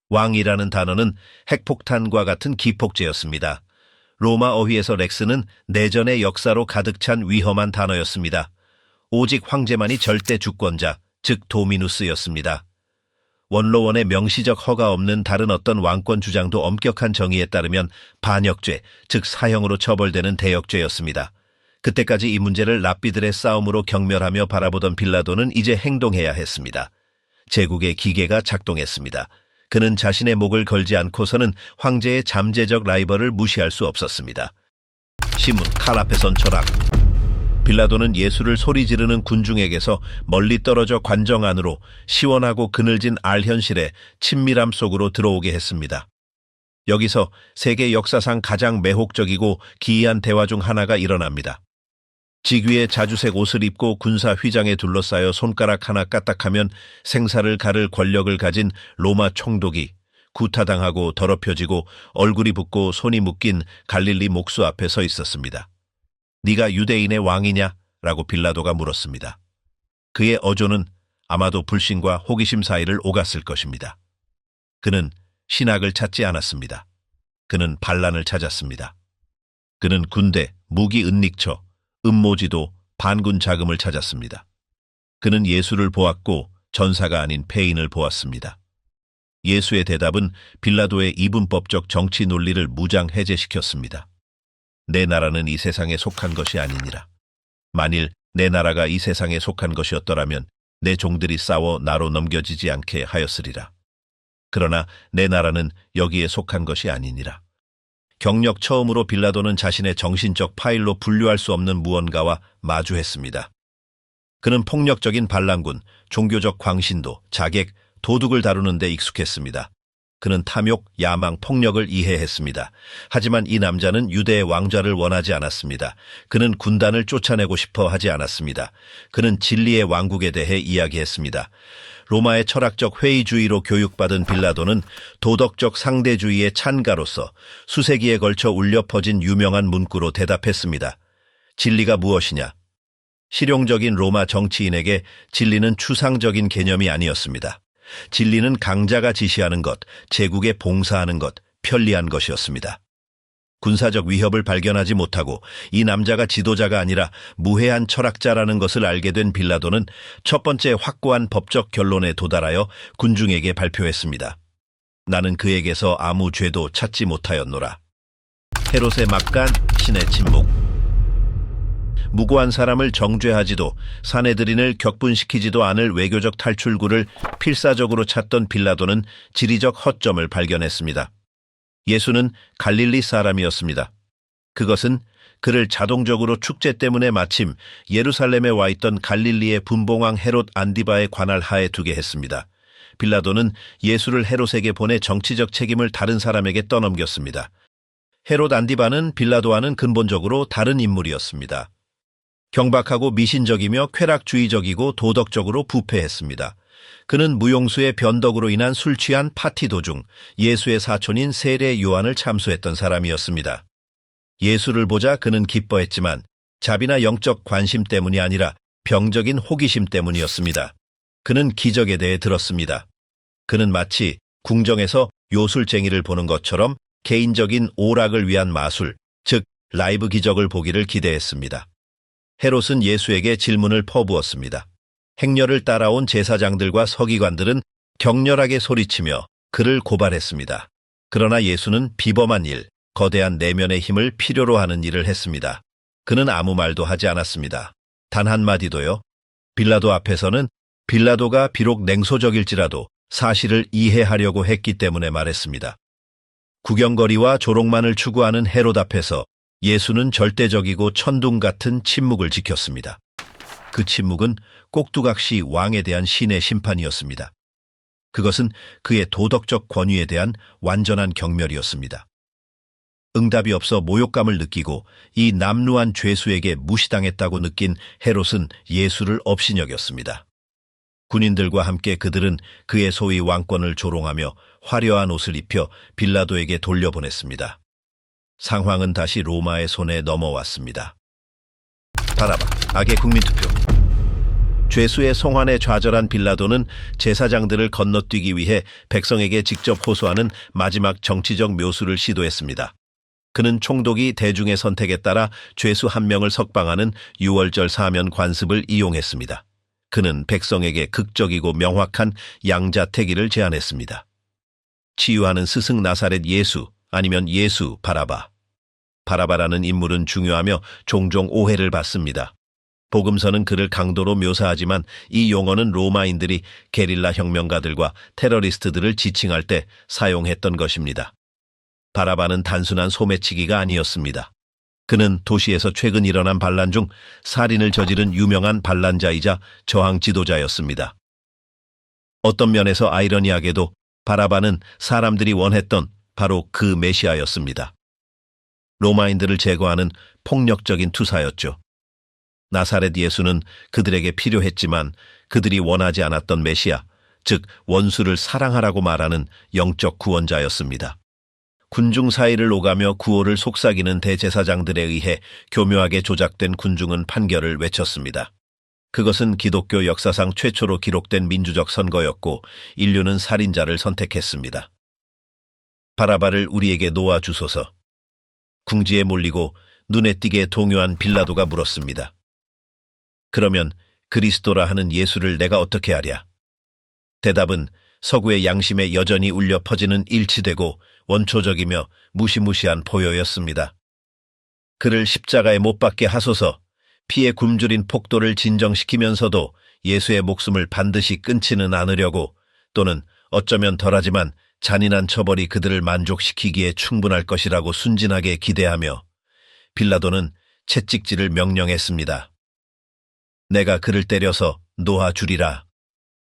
왕이라는 단어는 핵폭탄과 같은 기폭제였습니다. 로마 어휘에서 렉스는 내전의 역사로 가득 찬 위험한 단어였습니다. 오직 황제만이 절대 주권자, 즉 도미누스였습니다. 원로원의 명시적 허가 없는 다른 어떤 왕권 주장도 엄격한 정의에 따르면 반역죄, 즉 사형으로 처벌되는 대역죄였습니다. 그때까지 이 문제를 랍비들의 싸움으로 경멸하며 바라보던 빌라도는 이제 행동해야 했습니다. 제국의 기계가 작동했습니다. 그는 자신의 목을 걸지 않고서는 황제의 잠재적 라이벌을 무시할 수 없었습니다. 시문, 칼 앞에 선 철학. 빌라도는 예수를 소리 지르는 군중에게서 멀리 떨어져 관정 안으로 시원하고 그늘진 알현실의 친밀함 속으로 들어오게 했습니다. 여기서 세계 역사상 가장 매혹적이고 기이한 대화 중 하나가 일어납니다. 직위에 자주색 옷을 입고 군사 휘장에 둘러싸여 손가락 하나 까딱하면 생사를 가를 권력을 가진 로마 총독이 구타당하고 더럽혀지고 얼굴이 붓고 손이 묶인 갈릴리 목수 앞에 서 있었습니다. 네가 유대인의 왕이냐? 라고 빌라도가 물었습니다. 그의 어조는 아마도 불신과 호기심 사이를 오갔을 것입니다. 그는 신학을 찾지 않았습니다. 그는 반란을 찾았습니다. 그는 군대, 무기 은닉처, 음모지도, 반군 자금을 찾았습니다. 그는 예수를 보았고 전사가 아닌 폐인을 보았습니다. 예수의 대답은 빌라도의 이분법적 정치 논리를 무장 해제시켰습니다. 내 나라는 이 세상에 속한 것이 아니니라. 만일 내 나라가 이 세상에 속한 것이었더라면 내 종들이 싸워 나로 넘겨지지 않게 하였으리라. 그러나 내 나라는 여기에 속한 것이 아니니라. 경력 처음으로 빌라도는 자신의 정신적 파일로 분류할 수 없는 무언가와 마주했습니다. 그는 폭력적인 반란군, 종교적 광신도, 자객, 도둑을 다루는 데 익숙했습니다. 그는 탐욕, 야망, 폭력을 이해했습니다. 하지만 이 남자는 유대의 왕좌를 원하지 않았습니다. 그는 군단을 쫓아내고 싶어 하지 않았습니다. 그는 진리의 왕국에 대해 이야기했습니다. 로마의 철학적 회의주의로 교육받은 빌라도는 도덕적 상대주의의 찬가로서 수세기에 걸쳐 울려 퍼진 유명한 문구로 대답했습니다. 진리가 무엇이냐? 실용적인 로마 정치인에게 진리는 추상적인 개념이 아니었습니다. 진리는 강자가 지시하는 것, 제국에 봉사하는 것, 편리한 것이었습니다. 군사적 위협을 발견하지 못하고 이 남자가 지도자가 아니라 무해한 철학자라는 것을 알게 된 빌라도는 첫 번째 확고한 법적 결론에 도달하여 군중에게 발표했습니다. 나는 그에게서 아무 죄도 찾지 못하였노라. 헤롯의 막간, 신의 침묵. 무고한 사람을 정죄하지도 사내들인을 격분시키지도 않을 외교적 탈출구를 필사적으로 찾던 빌라도는 지리적 허점을 발견했습니다. 예수는 갈릴리 사람이었습니다. 그것은 그를 자동적으로 축제 때문에 마침 예루살렘에 와 있던 갈릴리의 분봉왕 헤롯 안디바의 관할 하에 두게 했습니다. 빌라도는 예수를 헤롯에게 보내 정치적 책임을 다른 사람에게 떠넘겼습니다. 헤롯 안디바는 빌라도와는 근본적으로 다른 인물이었습니다. 경박하고 미신적이며 쾌락주의적이고 도덕적으로 부패했습니다. 그는 무용수의 변덕으로 인한 술 취한 파티 도중 예수의 사촌인 세례 요한을 참수했던 사람이었습니다. 예수를 보자 그는 기뻐했지만 자비나 영적 관심 때문이 아니라 병적인 호기심 때문이었습니다. 그는 기적에 대해 들었습니다. 그는 마치 궁정에서 요술쟁이를 보는 것처럼 개인적인 오락을 위한 마술, 즉 라이브 기적을 보기를 기대했습니다. 헤롯은 예수에게 질문을 퍼부었습니다. 행렬을 따라온 제사장들과 서기관들은 격렬하게 소리치며 그를 고발했습니다. 그러나 예수는 비범한 일, 거대한 내면의 힘을 필요로 하는 일을 했습니다. 그는 아무 말도 하지 않았습니다. 단 한마디도요. 빌라도 앞에서는 빌라도가 비록 냉소적일지라도 사실을 이해하려고 했기 때문에 말했습니다. 구경거리와 조롱만을 추구하는 헤롯 앞에서 예수는 절대적이고 천둥 같은 침묵을 지켰습니다. 그 침묵은 꼭두각시 왕에 대한 신의 심판이었습니다. 그것은 그의 도덕적 권위에 대한 완전한 경멸이었습니다. 응답이 없어 모욕감을 느끼고 이 남루한 죄수에게 무시당했다고 느낀 헤롯은 예수를 업신여겼습니다. 군인들과 함께 그들은 그의 소위 왕권을 조롱하며 화려한 옷을 입혀 빌라도에게 돌려보냈습니다. 상황은 다시 로마의 손에 넘어왔습니다. 바라바, 악의 국민투표. 죄수의 송환에 좌절한 빌라도는 제사장들을 건너뛰기 위해 백성에게 직접 호소하는 마지막 정치적 묘수를 시도했습니다. 그는 총독이 대중의 선택에 따라 죄수 한 명을 석방하는 유월절 사면 관습을 이용했습니다. 그는 백성에게 극적이고 명확한 양자택일을 제안했습니다. 치유하는 스승 나사렛 예수, 아니면 예수 바라바. 바라바라는 인물은 중요하며 종종 오해를 받습니다. 복음서는 그를 강도로 묘사하지만 이 용어는 로마인들이 게릴라 혁명가들과 테러리스트들을 지칭할 때 사용했던 것입니다. 바라바는 단순한 소매치기가 아니었습니다. 그는 도시에서 최근 일어난 반란 중 살인을 저지른 유명한 반란자이자 저항 지도자였습니다. 어떤 면에서 아이러니하게도 바라바는 사람들이 원했던 바로 그 메시아였습니다. 로마인들을 제거하는 폭력적인 투사였죠. 나사렛 예수는 그들에게 필요했지만 그들이 원하지 않았던 메시아, 즉 원수를 사랑하라고 말하는 영적 구원자였습니다. 군중 사이를 오가며 구호를 속삭이는 대제사장들에 의해 교묘하게 조작된 군중은 판결을 외쳤습니다. 그것은 기독교 역사상 최초로 기록된 민주적 선거였고 인류는 살인자를 선택했습니다. 바라바를 우리에게 놓아주소서. 궁지에 몰리고 눈에 띄게 동요한 빌라도가 물었습니다. 그러면 그리스도라 하는 예수를 내가 어떻게 하랴? 대답은 서구의 양심에 여전히 울려 퍼지는 일치되고 원초적이며 무시무시한 포효였습니다. 그를 십자가에 못 박게 하소서. 피에 굶주린 폭도를 진정시키면서도 예수의 목숨을 반드시 끊지는 않으려고, 또는 어쩌면 덜하지만 잔인한 처벌이 그들을 만족시키기에 충분할 것이라고 순진하게 기대하며 빌라도는 채찍질을 명령했습니다. 내가 그를 때려서 놓아주리라.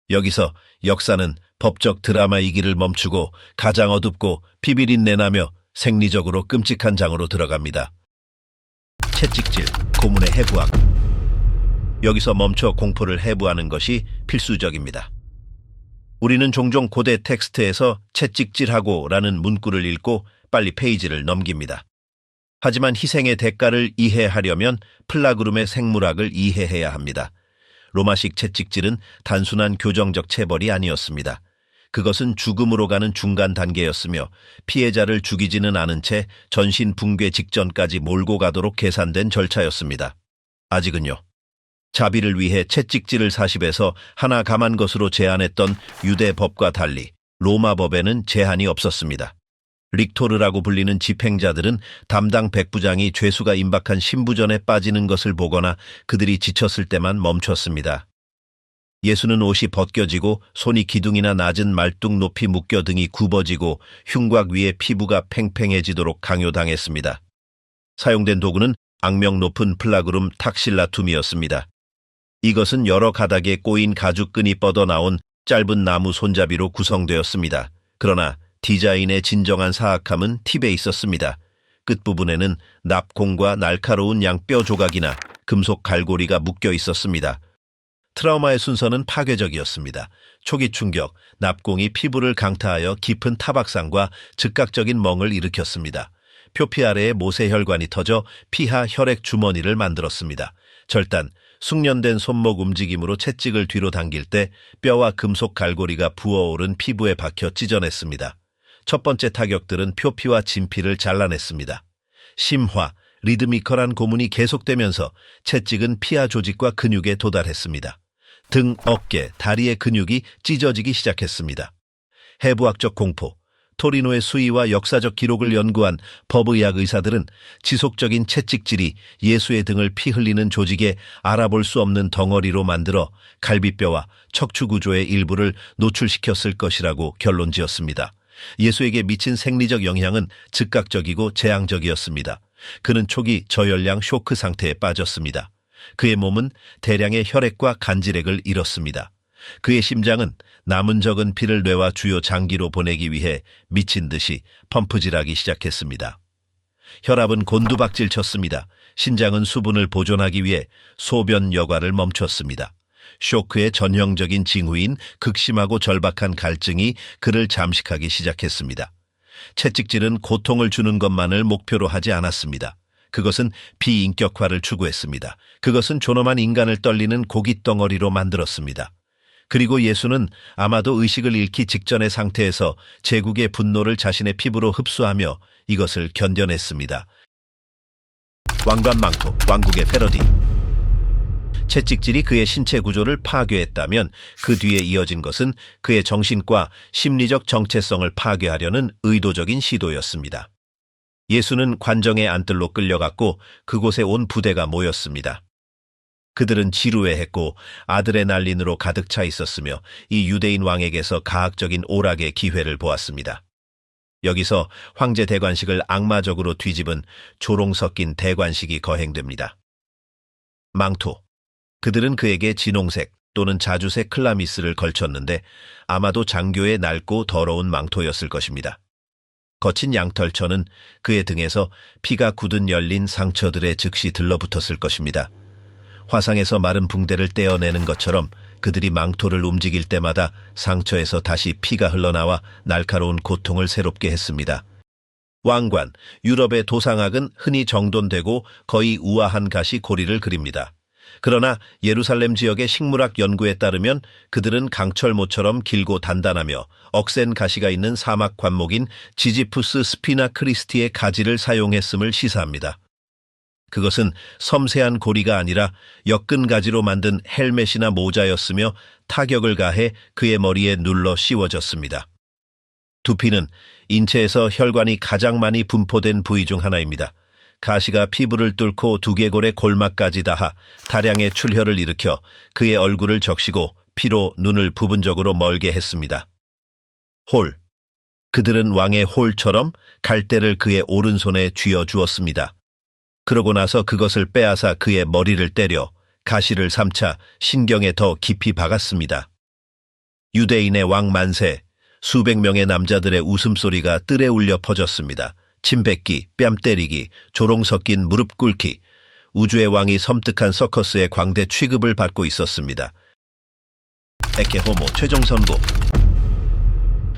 여기서 역사는 법적 드라마이기를 멈추고 가장 어둡고 비비린내 나며 생리적으로 끔찍한 장으로 들어갑니다. 채찍질, 고문의 해부학. 여기서 멈춰 공포를 해부하는 것이 필수적입니다. 우리는 종종 고대 텍스트에서 채찍질하고 라는 문구를 읽고 빨리 페이지를 넘깁니다. 하지만 희생의 대가를 이해하려면 플라그룸의 생물학을 이해해야 합니다. 로마식 채찍질은 단순한 교정적 체벌이 아니었습니다. 그것은 죽음으로 가는 중간 단계였으며 피해자를 죽이지는 않은 채 전신 붕괴 직전까지 몰고 가도록 계산된 절차였습니다. 아직은요. 자비를 위해 채찍질을 40에서 하나 감한 것으로 제한했던 유대 법과 달리 로마 법에는 제한이 없었습니다. 릭토르라고 불리는 집행자들은 담당 백부장이 죄수가 임박한 신부전에 빠지는 것을 보거나 그들이 지쳤을 때만 멈췄습니다. 예수는 옷이 벗겨지고 손이 기둥이나 낮은 말뚝 높이 묶여 등이 굽어지고 흉곽 위에 피부가 팽팽해지도록 강요당했습니다. 사용된 도구는 악명 높은 플라그룸 탁실라툼이었습니다. 이것은 여러 가닥에 꼬인 가죽끈이 뻗어나온 짧은 나무 손잡이로 구성되었습니다. 그러나 디자인의 진정한 사악함은 팁에 있었습니다. 끝부분에는 납공과 날카로운 양뼈 조각이나 금속 갈고리가 묶여 있었습니다. 트라우마의 순서는 파괴적이었습니다. 초기 충격, 납공이 피부를 강타하여 깊은 타박상과 즉각적인 멍을 일으켰습니다. 표피 아래에 모세혈관이 터져 피하 혈액 주머니를 만들었습니다. 절단, 숙련된 손목 움직임으로 채찍을 뒤로 당길 때 뼈와 금속 갈고리가 부어오른 피부에 박혀 찢어냈습니다. 첫 번째 타격들은 표피와 진피를 잘라냈습니다. 심화, 리드미컬한 고문이 계속되면서 채찍은 피하 조직과 근육에 도달했습니다. 등, 어깨, 다리의 근육이 찢어지기 시작했습니다. 해부학적 공포, 토리노의 수의와 역사적 기록을 연구한 법의학 의사들은 지속적인 채찍질이 예수의 등을 피 흘리는 조직에 알아볼 수 없는 덩어리로 만들어 갈비뼈와 척추 구조의 일부를 노출시켰을 것이라고 결론지었습니다. 예수에게 미친 생리적 영향은 즉각적이고 재앙적이었습니다. 그는 초기 저열량 쇼크 상태에 빠졌습니다. 그의 몸은 대량의 혈액과 간질액을 잃었습니다. 그의 심장은 남은 적은 피를 뇌와 주요 장기로 보내기 위해 미친 듯이 펌프질하기 시작했습니다. 혈압은 곤두박질 쳤습니다. 신장은 수분을 보존하기 위해 소변 여과를 멈췄습니다. 쇼크의 전형적인 징후인 극심하고 절박한 갈증이 그를 잠식하기 시작했습니다. 채찍질은 고통을 주는 것만을 목표로 하지 않았습니다. 그것은 비인격화를 추구했습니다. 그것은 존엄한 인간을 떨리는 고깃덩어리로 만들었습니다. 그리고 예수는 아마도 의식을 잃기 직전의 상태에서 제국의 분노를 자신의 피부로 흡수하며 이것을 견뎌냈습니다. 왕관망토, 왕국의 패러디. 채찍질이 그의 신체 구조를 파괴했다면 그 뒤에 이어진 것은 그의 정신과 심리적 정체성을 파괴하려는 의도적인 시도였습니다. 예수는 관정의 안뜰로 끌려갔고 그곳에 온 부대가 모였습니다. 그들은 지루해했고 아드레날린으로 가득 차 있었으며 이 유대인 왕에게서 가학적인 오락의 기회를 보았습니다. 여기서 황제 대관식을 악마적으로 뒤집은 조롱 섞인 대관식이 거행됩니다. 망토. 그들은 그에게 진홍색 또는 자주색 클라미스를 걸쳤는데 아마도 장교의 낡고 더러운 망토였을 것입니다. 거친 양털천은 그의 등에서 피가 굳은 열린 상처들에 즉시 들러붙었을 것입니다. 화상에서 마른 붕대를 떼어내는 것처럼 그들이 망토를 움직일 때마다 상처에서 다시 피가 흘러나와 날카로운 고통을 새롭게 했습니다. 왕관, 유럽의 도상학은 흔히 정돈되고 거의 우아한 가시 고리를 그립니다. 그러나 예루살렘 지역의 식물학 연구에 따르면 그들은 강철모처럼 길고 단단하며 억센 가시가 있는 사막 관목인 지지푸스 스피나 크리스티의 가지를 사용했음을 시사합니다. 그것은 섬세한 고리가 아니라 엮은 가지로 만든 헬멧이나 모자였으며 타격을 가해 그의 머리에 눌러 씌워졌습니다. 두피는 인체에서 혈관이 가장 많이 분포된 부위 중 하나입니다. 가시가 피부를 뚫고 두개골의 골막까지 닿아 다량의 출혈을 일으켜 그의 얼굴을 적시고 피로 눈을 부분적으로 멀게 했습니다. 홀. 그들은 왕의 홀처럼 갈대를 그의 오른손에 쥐어 주었습니다. 그러고 나서 그것을 빼앗아 그의 머리를 때려 가시를 삼차 신경에 더 깊이 박았습니다. 유대인의 왕 만세, 수백 명의 남자들의 웃음소리가 뜰에 울려 퍼졌습니다. 침 뱉기, 뺨 때리기, 조롱 섞인 무릎 꿇기, 우주의 왕이 섬뜩한 서커스의 광대 취급을 받고 있었습니다. 에케 호모 최종 선고.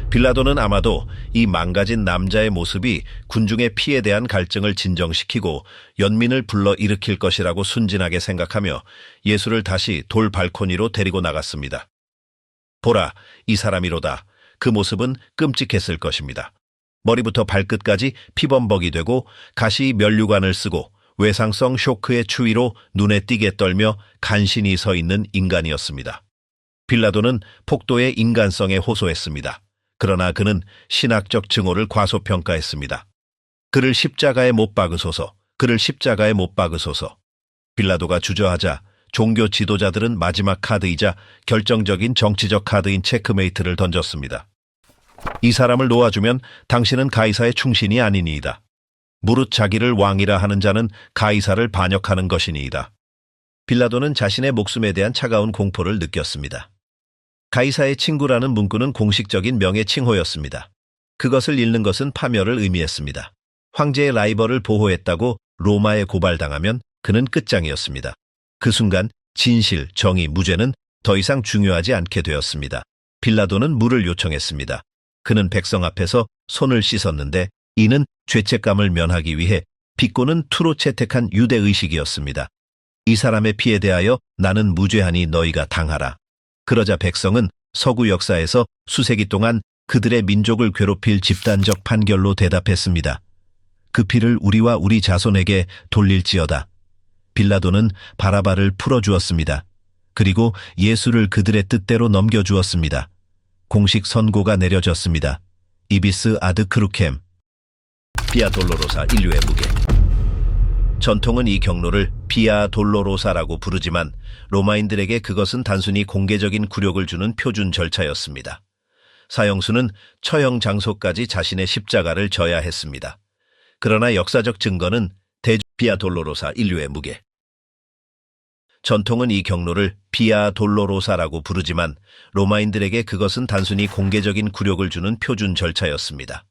빌라도는 아마도 이 망가진 남자의 모습이 군중의 피에 대한 갈증을 진정시키고 연민을 불러일으킬 것이라고 순진하게 생각하며 예수를 다시 돌 발코니로 데리고 나갔습니다. 보라, 이 사람이로다. 그 모습은 끔찍했을 것입니다. 머리부터 발끝까지 피범벅이 되고 가시 면류관을 쓰고 외상성 쇼크의 추위로 눈에 띄게 떨며 간신히 서 있는 인간이었습니다. 빌라도는 폭도의 인간성에 호소했습니다. 그러나 그는 신학적 증오를 과소평가했습니다. 그를 십자가에 못 박으소서, 그를 십자가에 못 박으소서. 빌라도가 주저하자 종교 지도자들은 마지막 카드이자 결정적인 정치적 카드인 체크메이트를 던졌습니다. 이 사람을 놓아주면 당신은 가이사의 충신이 아니니이다. 무릇 자기를 왕이라 하는 자는 가이사를 반역하는 것이니이다. 빌라도는 자신의 목숨에 대한 차가운 공포를 느꼈습니다. 가이사의 친구라는 문구는 공식적인 명예 칭호였습니다. 그것을 잃는 것은 파멸을 의미했습니다. 황제의 라이벌을 보호했다고 로마에 고발당하면 그는 끝장이었습니다. 그 순간 진실, 정의, 무죄는 더 이상 중요하지 않게 되었습니다. 빌라도는 물을 요청했습니다. 그는 백성 앞에서 손을 씻었는데 이는 죄책감을 면하기 위해 비꼬는 투로 채택한 유대의식이었습니다. 이 사람의 피에 대하여 나는 무죄하니 너희가 당하라. 그러자 백성은 서구 역사에서 수세기 동안 그들의 민족을 괴롭힐 집단적 판결로 대답했습니다. 그 피를 우리와 우리 자손에게 돌릴지어다. 빌라도는 바라바를 풀어주었습니다. 그리고 예수를 그들의 뜻대로 넘겨주었습니다. 공식 선고가 내려졌습니다. 이비스 아드 크루켐. 비아 돌로로사 인류의 무게. 전통은 이 경로를 비아 돌로로사라고 부르지만 로마인들에게 그것은 단순히 공개적인 굴욕을 주는 표준 절차였습니다. 사형수는 처형 장소까지 자신의 십자가를 져야 했습니다. 그러나 역사적 증거는 비아 돌로로사 인류의 무게. 전통은 이 경로를 비아 돌로로사라고 부르지만 로마인들에게 그것은 단순히 공개적인 굴욕을 주는 표준 절차였습니다.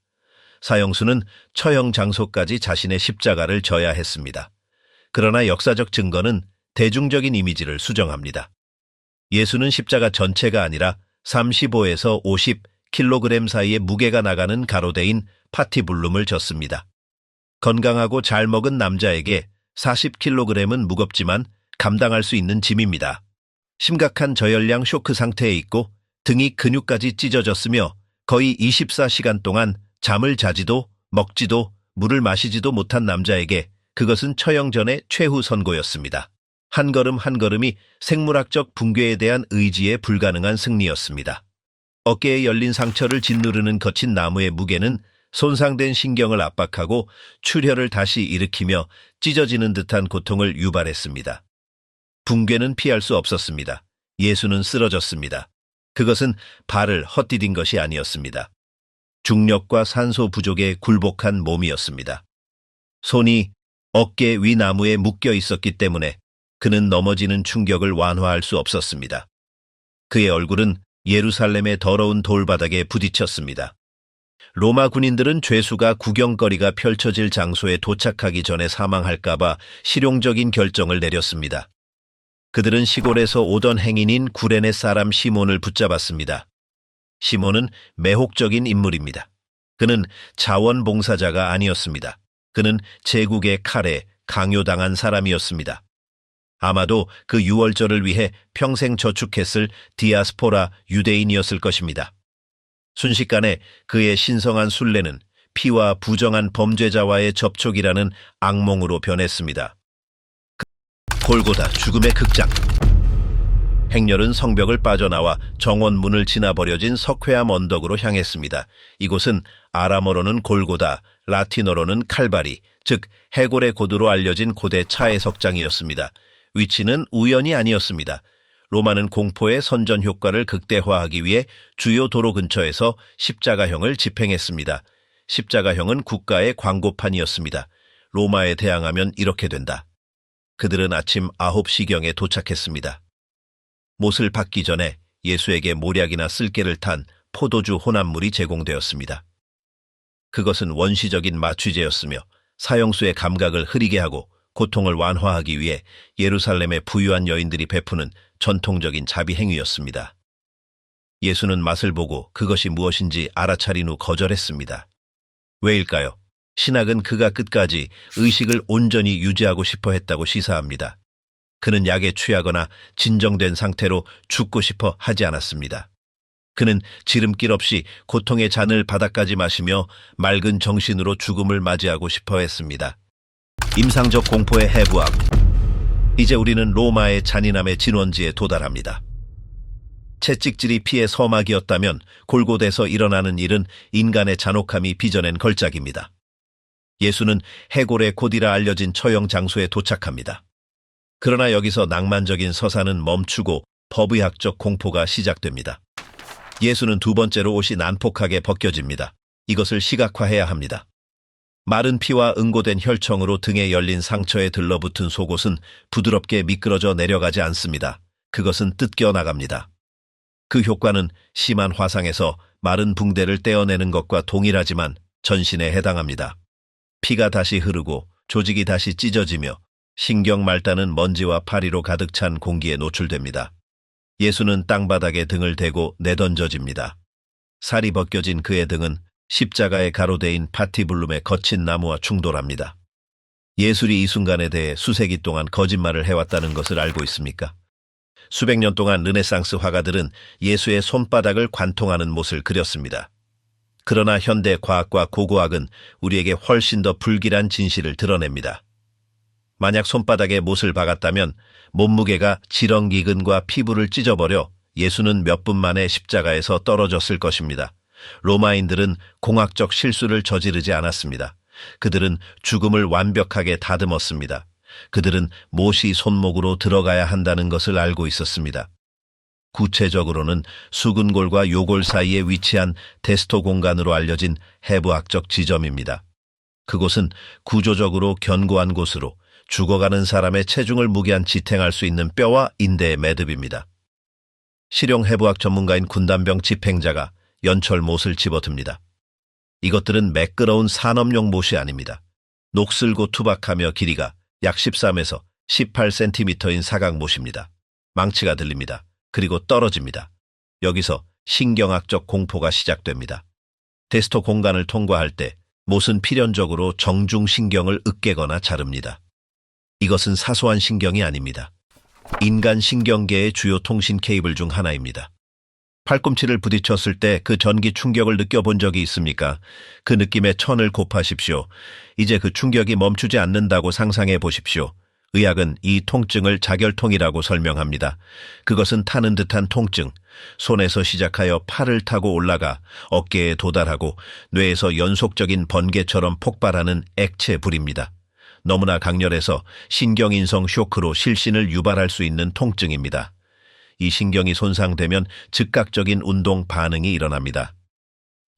사형수는 처형 장소까지 자신의 십자가를 져야 했습니다. 그러나 역사적 증거는 대중적인 이미지를 수정합니다. 예수는 십자가 전체가 아니라 35에서 50kg 사이의 무게가 나가는 가로대인 파티불룸을 졌습니다. 건강하고 잘 먹은 남자에게 40kg은 무겁지만 감당할 수 있는 짐입니다. 심각한 저열량 쇼크 상태에 있고 등이 근육까지 찢어졌으며 거의 24시간 동안 잠을 자지도 먹지도 물을 마시지도 못한 남자에게 그것은 처형전의 최후 선고였습니다. 한 걸음 한 걸음이 생물학적 붕괴에 대한 의지에 불가능한 승리였습니다. 어깨에 열린 상처를 짓누르는 거친 나무의 무게는 손상된 신경을 압박하고 출혈을 다시 일으키며 찢어지는 듯한 고통을 유발했습니다. 붕괴는 피할 수 없었습니다. 예수는 쓰러졌습니다. 그것은 발을 헛디딘 것이 아니었습니다. 중력과 산소 부족에 굴복한 몸이었습니다. 손이 어깨 위 나무에 묶여 있었기 때문에 그는 넘어지는 충격을 완화할 수 없었습니다. 그의 얼굴은 예루살렘의 더러운 돌바닥에 부딪혔습니다. 로마 군인들은 죄수가 구경거리가 펼쳐질 장소에 도착하기 전에 사망할까봐 실용적인 결정을 내렸습니다. 그들은 시골에서 오던 행인인 구레네 사람 시몬을 붙잡았습니다. 시몬은 매혹적인 인물입니다. 그는 자원봉사자가 아니었습니다. 그는 제국의 칼에 강요당한 사람이었습니다. 아마도 그 유월절을 위해 평생 저축했을 디아스포라 유대인이었을 것입니다. 순식간에 그의 신성한 순례는 피와 부정한 범죄자와의 접촉이라는 악몽으로 변했습니다. 골고다 죽음의 극장. 행렬은 성벽을 빠져나와 정원문을 지나 버려진 석회암 언덕으로 향했습니다. 이곳은 아람어로는 골고다, 라틴어로는 칼바리, 즉 해골의 고도로 알려진 고대 차해석장이었습니다. 위치는 우연이 아니었습니다. 로마는 공포의 선전 효과를 극대화하기 위해 주요 도로 근처에서 십자가형을 집행했습니다. 십자가형은 국가의 광고판이었습니다. 로마에 대항하면 이렇게 된다. 그들은 아침 9시경에 도착했습니다. 못을 박기 전에 예수에게 모략이나 쓸개를 탄 포도주 혼합물이 제공되었습니다. 그것은 원시적인 마취제였으며 사형수의 감각을 흐리게 하고 고통을 완화하기 위해 예루살렘의 부유한 여인들이 베푸는 전통적인 자비 행위였습니다. 예수는 맛을 보고 그것이 무엇인지 알아차린 후 거절했습니다. 왜일까요? 신학은 그가 끝까지 의식을 온전히 유지하고 싶어 했다고 시사합니다. 그는 약에 취하거나 진정된 상태로 죽고 싶어 하지 않았습니다. 그는 지름길 없이 고통의 잔을 바닥까지 마시며 맑은 정신으로 죽음을 맞이하고 싶어 했습니다. 임상적 공포의 해부학. 이제 우리는 로마의 잔인함의 진원지에 도달합니다. 채찍질이 피의 서막이었다면 골고대에서 일어나는 일은 인간의 잔혹함이 빚어낸 걸작입니다. 예수는 해골의 곧이라 알려진 처형 장소에 도착합니다. 그러나 여기서 낭만적인 서사는 멈추고 법의학적 공포가 시작됩니다. 예수는 두 번째로 옷이 난폭하게 벗겨집니다. 이것을 시각화해야 합니다. 마른 피와 응고된 혈청으로 등에 열린 상처에 들러붙은 속옷은 부드럽게 미끄러져 내려가지 않습니다. 그것은 뜯겨 나갑니다. 그 효과는 심한 화상에서 마른 붕대를 떼어내는 것과 동일하지만 전신에 해당합니다. 피가 다시 흐르고 조직이 다시 찢어지며 신경 말다는 먼지와 파리로 가득 찬 공기에 노출됩니다. 예수는 땅바닥에 등을 대고 내던져집니다. 살이 벗겨진 그의 등은 십자가에 가로대인 파티불룸의 거친 나무와 충돌합니다. 예술이 이 순간에 대해 수세기 동안 거짓말을 해왔다는 것을 알고 있습니까? 수백 년 동안 르네상스 화가들은 예수의 손바닥을 관통하는 못을 그렸습니다. 그러나 현대 과학과 고고학은 우리에게 훨씬 더 불길한 진실을 드러냅니다. 만약 손바닥에 못을 박았다면 몸무게가 지렁기근과 피부를 찢어버려 예수는 몇 분 만에 십자가에서 떨어졌을 것입니다. 로마인들은 공학적 실수를 저지르지 않았습니다. 그들은 죽음을 완벽하게 다듬었습니다. 그들은 못이 손목으로 들어가야 한다는 것을 알고 있었습니다. 구체적으로는 수근골과 요골 사이에 위치한 데스토 공간으로 알려진 해부학적 지점입니다. 그곳은 구조적으로 견고한 곳으로 죽어가는 사람의 체중을 무게한 지탱할 수 있는 뼈와 인대의 매듭입니다. 실용해부학 전문가인 군단병 집행자가 연철 못을 집어듭니다. 이것들은 매끄러운 산업용 못이 아닙니다. 녹슬고 투박하며 길이가 약 13에서 18cm인 사각 못입니다. 망치가 들립니다. 그리고 떨어집니다. 여기서 신경학적 공포가 시작됩니다. 테스토 공간을 통과할 때 못은 필연적으로 정중신경을 으깨거나 자릅니다. 이것은 사소한 신경이 아닙니다. 인간 신경계의 주요 통신 케이블 중 하나입니다. 팔꿈치를 부딪혔을 때 그 전기 충격을 느껴본 적이 있습니까? 그 느낌에 천을 곱하십시오. 이제 그 충격이 멈추지 않는다고 상상해 보십시오. 의학은 이 통증을 자결통이라고 설명합니다. 그것은 타는 듯한 통증, 손에서 시작하여 팔을 타고 올라가 어깨에 도달하고 뇌에서 연속적인 번개처럼 폭발하는 액체불입니다. 너무나 강렬해서 신경인성 쇼크로 실신을 유발할 수 있는 통증입니다. 이 신경이 손상되면 즉각적인 운동 반응이 일어납니다.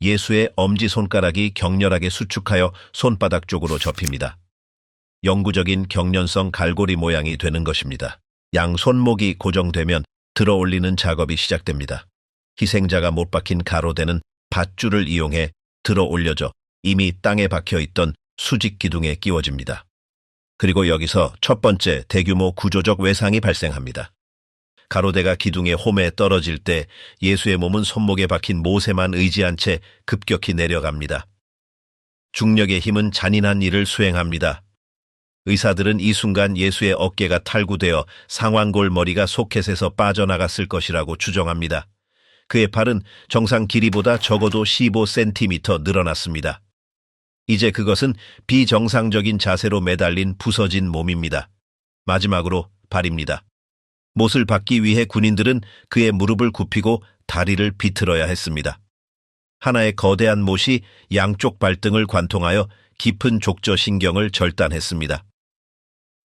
예수의 엄지손가락이 격렬하게 수축하여 손바닥 쪽으로 접힙니다. 영구적인 경련성 갈고리 모양이 되는 것입니다. 양 손목이 고정되면 들어 올리는 작업이 시작됩니다. 희생자가 못 박힌 가로대는 밧줄을 이용해 들어 올려져 이미 땅에 박혀 있던 수직 기둥에 끼워집니다. 그리고 여기서 첫 번째 대규모 구조적 외상이 발생합니다. 가로대가 기둥의 홈에 떨어질 때 예수의 몸은 손목에 박힌 못에만 의지한 채 급격히 내려갑니다. 중력의 힘은 잔인한 일을 수행합니다. 의사들은 이 순간 예수의 어깨가 탈구되어 상완골 머리가 소켓에서 빠져나갔을 것이라고 추정합니다. 그의 팔은 정상 길이보다 적어도 15cm 늘어났습니다. 이제 그것은 비정상적인 자세로 매달린 부서진 몸입니다. 마지막으로 발입니다. 못을 받기 위해 군인들은 그의 무릎을 굽히고 다리를 비틀어야 했습니다. 하나의 거대한 못이 양쪽 발등을 관통하여 깊은 족저신경을 절단했습니다.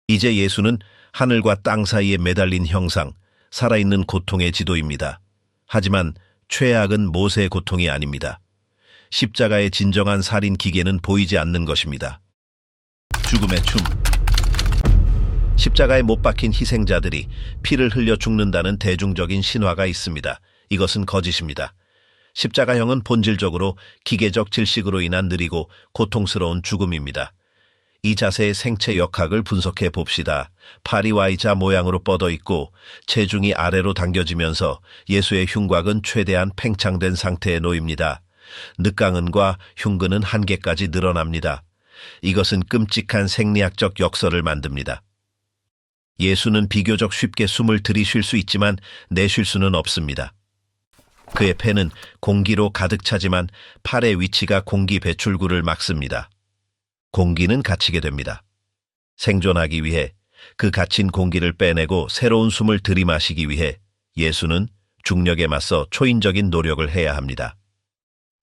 이제 예수는 하늘과 땅 사이에 매달린 형상, 살아있는 고통의 지도입니다. 하지만 최악은 못의 고통이 아닙니다. 십자가의 진정한 살인 기계는 보이지 않는 것입니다. 죽음의 춤. 십자가에 못 박힌 희생자들이 피를 흘려 죽는다는 대중적인 신화가 있습니다. 이것은 거짓입니다. 십자가형은 본질적으로 기계적 질식으로 인한 느리고 고통스러운 죽음입니다. 이 자세의 생체 역학을 분석해 봅시다. 팔이 Y자 모양으로 뻗어 있고 체중이 아래로 당겨지면서 예수의 흉곽은 최대한 팽창된 상태에 놓입니다. 늑강은과 흉근은 한계까지 늘어납니다. 이것은 끔찍한 생리학적 역설을 만듭니다. 예수는 비교적 쉽게 숨을 들이쉴 수 있지만 내쉴 수는 없습니다. 그의 폐는 공기로 가득 차지만 팔의 위치가 공기 배출구를 막습니다. 공기는 갇히게 됩니다. 생존하기 위해 그 갇힌 공기를 빼내고 새로운 숨을 들이마시기 위해 예수는 중력에 맞서 초인적인 노력을 해야 합니다.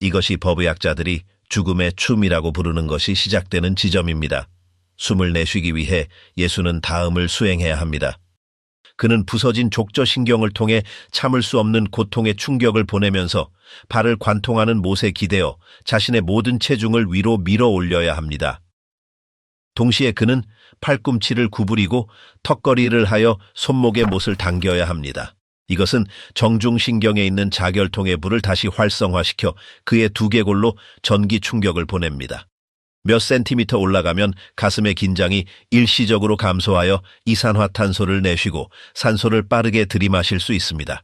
이것이 법의학자들이 죽음의 춤이라고 부르는 것이 시작되는 지점입니다. 숨을 내쉬기 위해 예수는 다음을 수행해야 합니다. 그는 부서진 족저신경을 통해 참을 수 없는 고통의 충격을 보내면서 발을 관통하는 못에 기대어 자신의 모든 체중을 위로 밀어 올려야 합니다. 동시에 그는 팔꿈치를 구부리고 턱걸이를 하여 손목의 못을 당겨야 합니다. 이것은 정중신경에 있는 자결통의 불을 다시 활성화시켜 그의 두개골로 전기 충격을 보냅니다. 몇 센티미터 올라가면 가슴의 긴장이 일시적으로 감소하여 이산화탄소를 내쉬고 산소를 빠르게 들이마실 수 있습니다.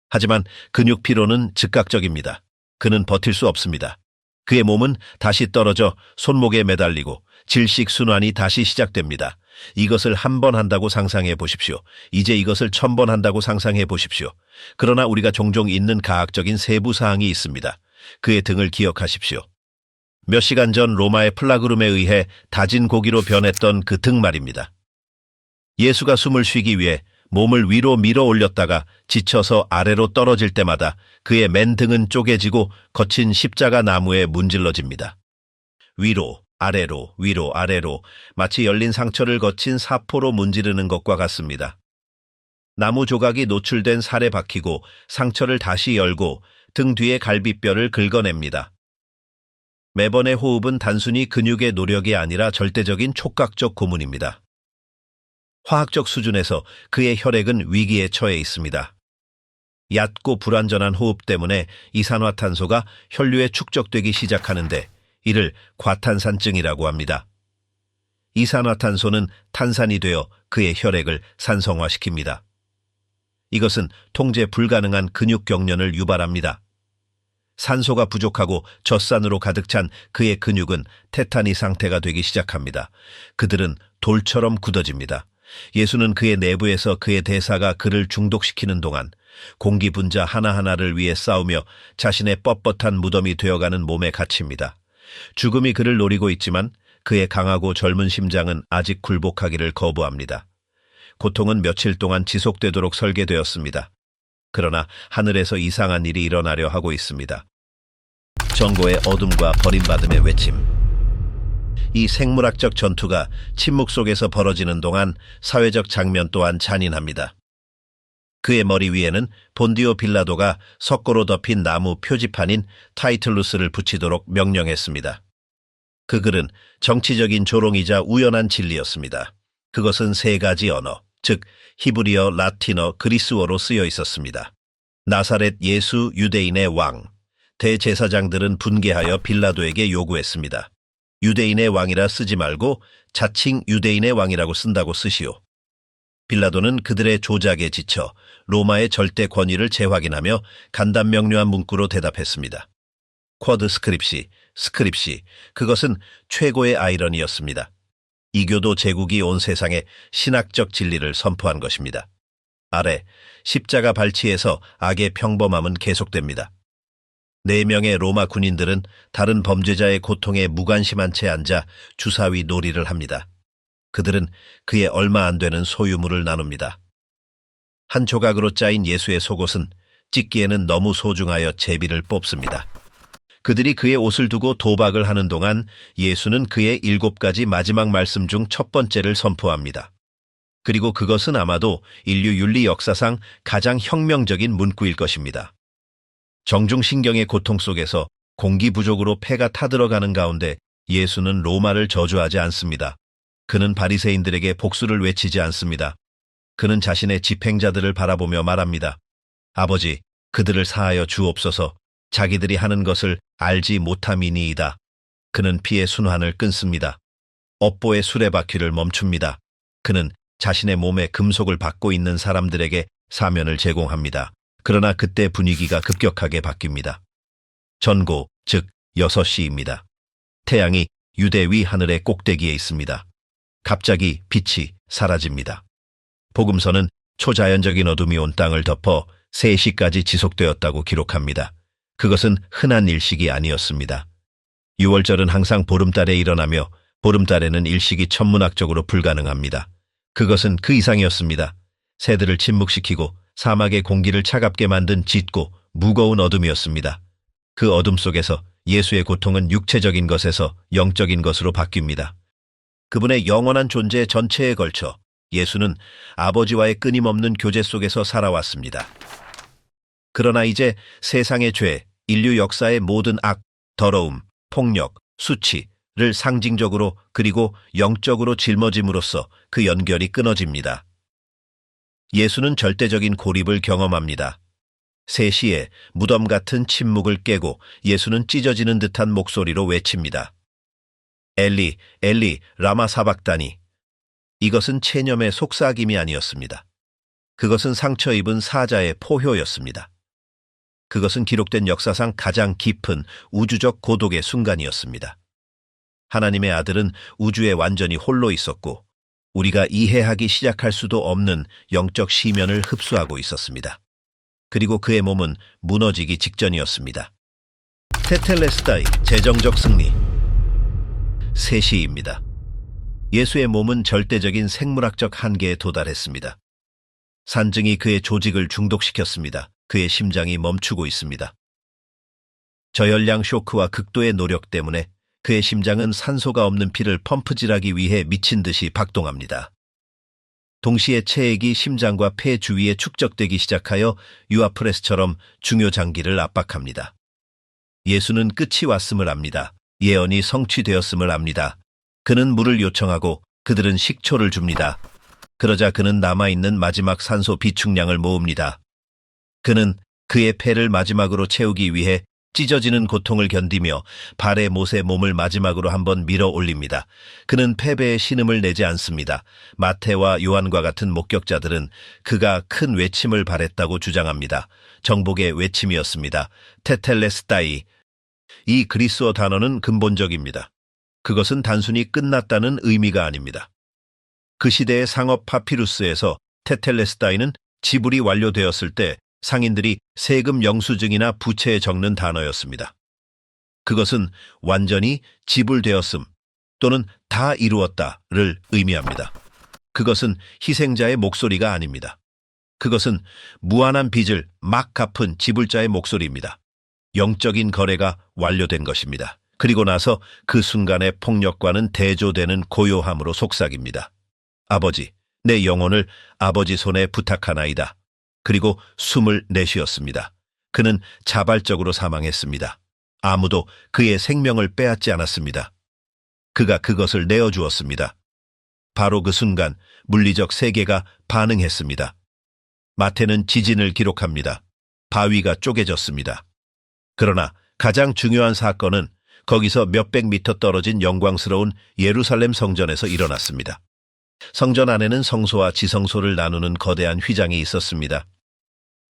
하지만 근육 피로는 즉각적입니다. 그는 버틸 수 없습니다. 그의 몸은 다시 떨어져 손목에 매달리고 질식 순환이 다시 시작됩니다. 이것을 한 번 한다고 상상해 보십시오. 이제 이것을 1000번 한다고 상상해 보십시오. 그러나 우리가 종종 잊는 가학적인 세부 사항이 있습니다. 그의 등을 기억하십시오. 몇 시간 전 로마의 플라그룸에 의해 다진 고기로 변했던 그 등 말입니다. 예수가 숨을 쉬기 위해 몸을 위로 밀어 올렸다가 지쳐서 아래로 떨어질 때마다 그의 맨 등은 쪼개지고 거친 십자가 나무에 문질러집니다. 위로, 아래로, 위로, 아래로 마치 열린 상처를 거친 사포로 문지르는 것과 같습니다. 나무 조각이 노출된 살에 박히고 상처를 다시 열고 등 뒤의 갈비뼈를 긁어냅니다. 매번의 호흡은 단순히 근육의 노력이 아니라 절대적인 촉각적 고문입니다. 화학적 수준에서 그의 혈액은 위기에 처해 있습니다. 얕고 불완전한 호흡 때문에 이산화탄소가 혈류에 축적되기 시작하는데 이를 과탄산증이라고 합니다. 이산화탄소는 탄산이 되어 그의 혈액을 산성화시킵니다. 이것은 통제 불가능한 근육 경련을 유발합니다. 산소가 부족하고 젖산으로 가득 찬 그의 근육은 테타니 상태가 되기 시작합니다. 그들은 돌처럼 굳어집니다. 예수는 그의 내부에서 그의 대사가 그를 중독시키는 동안 공기 분자 하나하나를 위해 싸우며 자신의 뻣뻣한 무덤이 되어가는 몸에 갇힙니다. 죽음이 그를 노리고 있지만 그의 강하고 젊은 심장은 아직 굴복하기를 거부합니다. 고통은 며칠 동안 지속되도록 설계되었습니다. 그러나 하늘에서 이상한 일이 일어나려 하고 있습니다. 정고의 어둠과 버림받음의 외침. 이 생물학적 전투가 침묵 속에서 벌어지는 동안 사회적 장면 또한 잔인합니다. 그의 머리 위에는 본디오 빌라도가 석고로 덮인 나무 표지판인 타이틀루스를 붙이도록 명령했습니다. 그 글은 정치적인 조롱이자 우연한 진리였습니다. 그것은 세 가지 언어, 즉 히브리어, 라틴어, 그리스어로 쓰여 있었습니다. 나사렛 예수 유대인의 왕. 대제사장들은 분개하여 빌라도에게 요구했습니다. 유대인의 왕이라 쓰지 말고 자칭 유대인의 왕이라고 쓴다고 쓰시오. 빌라도는 그들의 조작에 지쳐 로마의 절대 권위를 재확인하며 간단명료한 문구로 대답했습니다. 쿼드 스크립시, 스크립시, 그것은 최고의 아이러니였습니다. 이교도 제국이 온 세상에 신학적 진리를 선포한 것입니다. 아래, 십자가 발치에서 악의 평범함은 계속됩니다. 4명의 로마 군인들은 다른 범죄자의 고통에 무관심한 채 앉아 주사위 놀이를 합니다. 그들은 그의 얼마 안 되는 소유물을 나눕니다. 한 조각으로 짜인 예수의 속옷은 찢기에는 너무 소중하여 제비를 뽑습니다. 그들이 그의 옷을 두고 도박을 하는 동안 예수는 그의 7가지 마지막 말씀 중 첫 번째를 선포합니다. 그리고 그것은 아마도 인류 윤리 역사상 가장 혁명적인 문구일 것입니다. 정중신경의 고통 속에서 공기 부족으로 폐가 타들어가는 가운데 예수는 로마를 저주하지 않습니다. 그는 바리새인들에게 복수를 외치지 않습니다. 그는 자신의 집행자들을 바라보며 말합니다. 아버지, 그들을 사하여 주옵소서. 자기들이 하는 것을 알지 못함이니이다. 그는 피의 순환을 끊습니다. 업보의 수레바퀴를 멈춥니다. 그는 자신의 몸에 금속을 받고 있는 사람들에게 사면을 제공합니다. 그러나 그때 분위기가 급격하게 바뀝니다. 전고, 즉 6시입니다. 태양이 유대 위 하늘의 꼭대기에 있습니다. 갑자기 빛이 사라집니다. 복음서는 초자연적인 어둠이 온 땅을 덮어 3시까지 지속되었다고 기록합니다. 그것은 흔한 일식이 아니었습니다. 6월절은 항상 보름달에 일어나며 보름달에는 일식이 천문학적으로 불가능합니다. 그것은 그 이상이었습니다. 새들을 침묵시키고 사막의 공기를 차갑게 만든 짙고 무거운 어둠이었습니다. 그 어둠 속에서 예수의 고통은 육체적인 것에서 영적인 것으로 바뀝니다. 그분의 영원한 존재 전체에 걸쳐 예수는 아버지와의 끊임없는 교제 속에서 살아왔습니다. 그러나 이제 세상의 죄, 인류 역사의 모든 악, 더러움, 폭력, 수치를 상징적으로 그리고 영적으로 짊어짐으로써 그 연결이 끊어집니다. 예수는 절대적인 고립을 경험합니다. 3시에 무덤 같은 침묵을 깨고 예수는 찢어지는 듯한 목소리로 외칩니다. 엘리, 엘리, 라마 사박다니. 이것은 체념의 속삭임이 아니었습니다. 그것은 상처 입은 사자의 포효였습니다. 그것은 기록된 역사상 가장 깊은 우주적 고독의 순간이었습니다. 하나님의 아들은 우주에 완전히 홀로 있었고 우리가 이해하기 시작할 수도 없는 영적 시면을 흡수하고 있었습니다. 그리고 그의 몸은 무너지기 직전이었습니다. 테텔레스타이, 재정적 승리. 3시입니다. 예수의 몸은 절대적인 생물학적 한계에 도달했습니다. 산증이 그의 조직을 중독시켰습니다. 그의 심장이 멈추고 있습니다. 저열량 쇼크와 극도의 노력 때문에 그의 심장은 산소가 없는 피를 펌프질하기 위해 미친 듯이 박동합니다. 동시에 체액이 심장과 폐 주위에 축적되기 시작하여 유아프레스처럼 중요 장기를 압박합니다. 예수는 끝이 왔음을 압니다. 예언이 성취되었음을 압니다. 그는 물을 요청하고 그들은 식초를 줍니다. 그러자 그는 남아있는 마지막 산소 비축량을 모읍니다. 그는 그의 폐를 마지막으로 채우기 위해 찢어지는 고통을 견디며 발에 못에 몸을 마지막으로 한번 밀어 올립니다. 그는 패배의 신음을 내지 않습니다. 마태와 요한과 같은 목격자들은 그가 큰 외침을 발했다고 주장합니다. 정복의 외침이었습니다. 테텔레스타이. 이 그리스어 단어는 근본적입니다. 그것은 단순히 끝났다는 의미가 아닙니다. 그 시대의 상업 파피루스에서 테텔레스타이는 지불이 완료되었을 때 상인들이 세금 영수증이나 부채에 적는 단어였습니다. 그것은 완전히 지불되었음 또는 다 이루었다를 의미합니다. 그것은 희생자의 목소리가 아닙니다. 그것은 무한한 빚을 막 갚은 지불자의 목소리입니다. 영적인 거래가 완료된 것입니다. 그리고 나서 그 순간의 폭력과는 대조되는 고요함으로 속삭입니다. 아버지, 내 영혼을 아버지 손에 부탁하나이다. 그리고 숨을 내쉬었습니다. 그는 자발적으로 사망했습니다. 아무도 그의 생명을 빼앗지 않았습니다. 그가 그것을 내어주었습니다. 바로 그 순간 물리적 세계가 반응했습니다. 마태는 지진을 기록합니다. 바위가 쪼개졌습니다. 그러나 가장 중요한 사건은 거기서 몇백 미터 떨어진 영광스러운 예루살렘 성전에서 일어났습니다. 성전 안에는 성소와 지성소를 나누는 거대한 휘장이 있었습니다.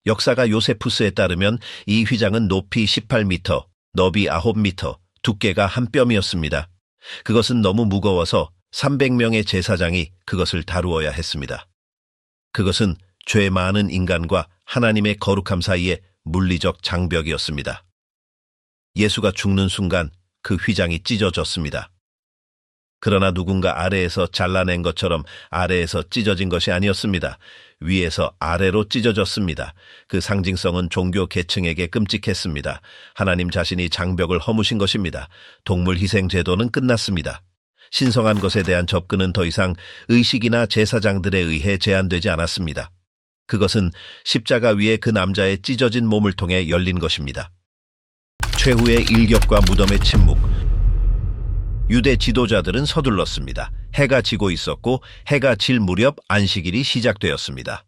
역사가 요세푸스에 따르면 이 휘장은 높이 18m, 너비 9m, 두께가 한 뼘이었습니다. 그것은 너무 무거워서 300명의 제사장이 그것을 다루어야 했습니다. 그것은 죄 많은 인간과 하나님의 거룩함 사이의 물리적 장벽이었습니다. 예수가 죽는 순간 그 휘장이 찢어졌습니다. 그러나 누군가 아래에서 잘라낸 것처럼 아래에서 찢어진 것이 아니었습니다. 위에서 아래로 찢어졌습니다. 그 상징성은 종교 계층에게 끔찍했습니다. 하나님 자신이 장벽을 허무신 것입니다. 동물 희생 제도는 끝났습니다. 신성한 것에 대한 접근은 더 이상 의식이나 제사장들에 의해 제한되지 않았습니다. 그것은 십자가 위에 그 남자의 찢어진 몸을 통해 열린 것입니다. 최후의 일격과 무덤의 침묵. 유대 지도자들은 서둘렀습니다. 해가 지고 있었고 해가 질 무렵 안식일이 시작되었습니다.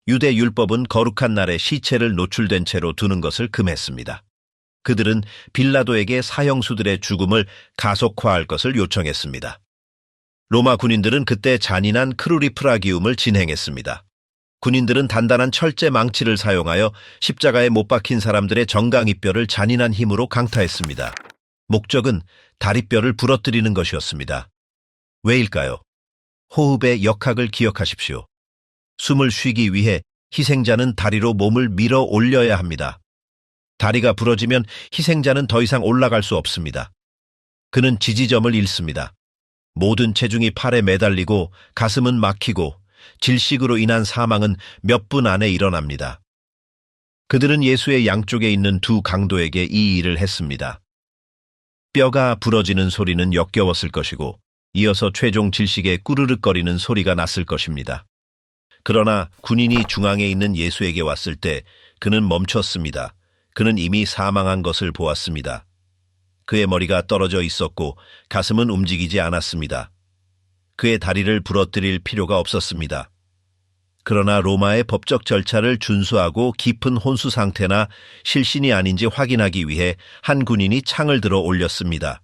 유대 율법은 거룩한 날에 시체를 노출된 채로 두는 것을 금했습니다. 그들은 빌라도에게 사형수들의 죽음을 가속화할 것을 요청했습니다. 로마 군인들은 그때 잔인한 크루리프라기움을 진행했습니다. 군인들은 단단한 철제 망치를 사용하여 십자가에 못 박힌 사람들의 정강이뼈를 잔인한 힘으로 강타했습니다. 목적은 다리뼈를 부러뜨리는 것이었습니다. 왜일까요? 호흡의 역학을 기억하십시오. 숨을 쉬기 위해 희생자는 다리로 몸을 밀어 올려야 합니다. 다리가 부러지면 희생자는 더 이상 올라갈 수 없습니다. 그는 지지점을 잃습니다. 모든 체중이 팔에 매달리고 가슴은 막히고 질식으로 인한 사망은 몇 분 안에 일어납니다. 그들은 예수의 양쪽에 있는 두 강도에게 이 일을 했습니다. 뼈가 부러지는 소리는 역겨웠을 것이고 이어서 최종 질식의 꾸르륵거리는 소리가 났을 것입니다. 그러나 군인이 중앙에 있는 예수에게 왔을 때 그는 멈췄습니다. 그는 이미 사망한 것을 보았습니다. 그의 머리가 떨어져 있었고 가슴은 움직이지 않았습니다. 그의 다리를 부러뜨릴 필요가 없었습니다. 그러나 로마의 법적 절차를 준수하고 깊은 혼수 상태나 실신이 아닌지 확인하기 위해 한 군인이 창을 들어 올렸습니다.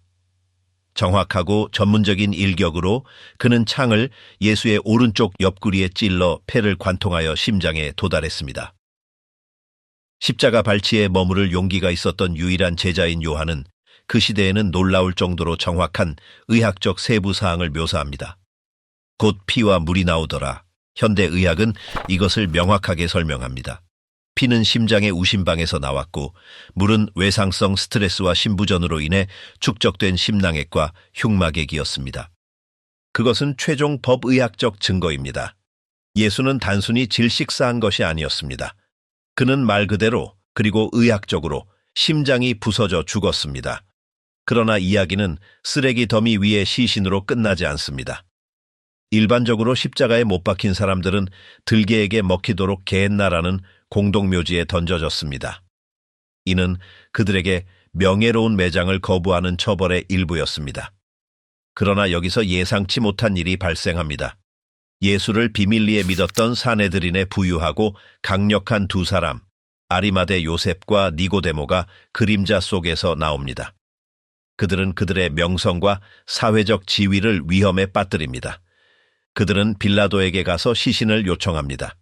정확하고 전문적인 일격으로 그는 창을 예수의 오른쪽 옆구리에 찔러 폐를 관통하여 심장에 도달했습니다. 십자가 발치에 머무를 용기가 있었던 유일한 제자인 요한은 그 시대에는 놀라울 정도로 정확한 의학적 세부 사항을 묘사합니다. 곧 피와 물이 나오더라. 현대 의학은 이것을 명확하게 설명합니다. 피는 심장의 우심방에서 나왔고 물은 외상성 스트레스와 심부전으로 인해 축적된 심낭액과 흉막액이었습니다. 그것은 최종 법의학적 증거입니다. 예수는 단순히 질식사한 것이 아니었습니다. 그는 말 그대로 그리고 의학적으로 심장이 부서져 죽었습니다. 그러나 이야기는 쓰레기 더미 위의 시신으로 끝나지 않습니다. 일반적으로 십자가에 못 박힌 사람들은 들개에게 먹히도록 게헨나라는 공동묘지에 던져졌습니다. 이는 그들에게 명예로운 매장을 거부하는 처벌의 일부였습니다. 그러나 여기서 예상치 못한 일이 발생합니다. 예수를 비밀리에 믿었던 사내들인의 부유하고 강력한 두 사람, 아리마대 요셉과 니고데모가 그림자 속에서 나옵니다. 그들은 그들의 명성과 사회적 지위를 위험에 빠뜨립니다. 그들은 빌라도에게 가서 시신을 요청합니다.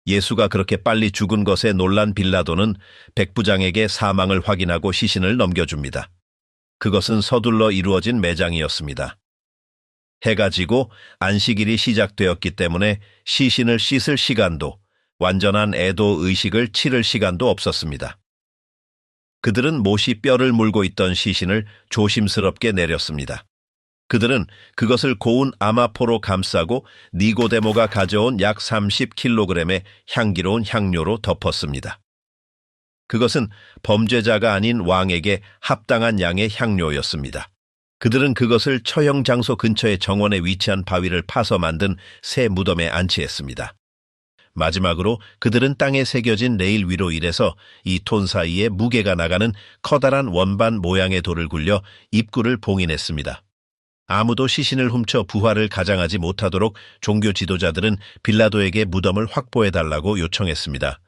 예수가 그렇게 빨리 죽은 것에 놀란 빌라도는 백부장에게 사망을 확인하고 시신을 넘겨줍니다. 그것은 서둘러 이루어진 매장이었습니다. 해가 지고 안식일이 시작되었기 때문에 시신을 씻을 시간도, 완전한 애도 의식을 치를 시간도 없었습니다. 그들은 못이 뼈를 물고 있던 시신을 조심스럽게 내렸습니다. 그들은 그것을 고운 아마포로 감싸고 니고데모가 가져온 약 30kg의 향기로운 향료로 덮었습니다. 그것은 범죄자가 아닌 왕에게 합당한 양의 향료였습니다. 그들은 그것을 처형 장소 근처의 정원에 위치한 바위를 파서 만든 새 무덤에 안치했습니다. 마지막으로 그들은 땅에 새겨진 레일 위로 일해서 이 톤 사이에 무게가 나가는 커다란 원반 모양의 돌을 굴려 입구를 봉인했습니다. 아무도 시신을 훔쳐 부활을 가장하지 못하도록 종교 지도자들은 빌라도에게 무덤을 확보해달라고 요청했습니다.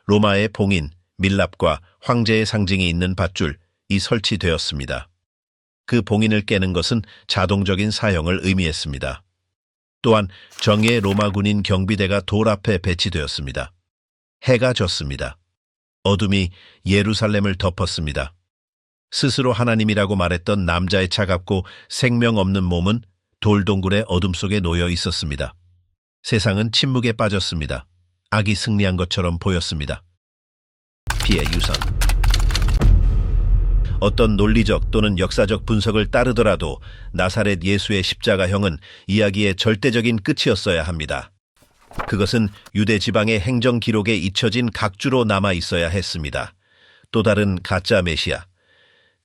로마의 봉인, 밀랍과 황제의 상징이 있는 밧줄이 설치되었습니다. 그 봉인을 깨는 것은 자동적인 사형을 의미했습니다. 또한 정예의 로마 군인 경비대가 돌 앞에 배치되었습니다. 해가 졌습니다. 어둠이 예루살렘을 덮었습니다. 스스로 하나님이라고 말했던 남자의 차갑고 생명 없는 몸은 돌동굴의 어둠 속에 놓여 있었습니다. 세상은 침묵에 빠졌습니다. 악이 승리한 것처럼 보였습니다. 피해 유선. 어떤 논리적 또는 역사적 분석을 따르더라도 나사렛 예수의 십자가형은 이야기의 절대적인 끝이었어야 합니다. 그것은 유대 지방의 행정 기록에 잊혀진 각주로 남아 있어야 했습니다. 또 다른 가짜 메시아,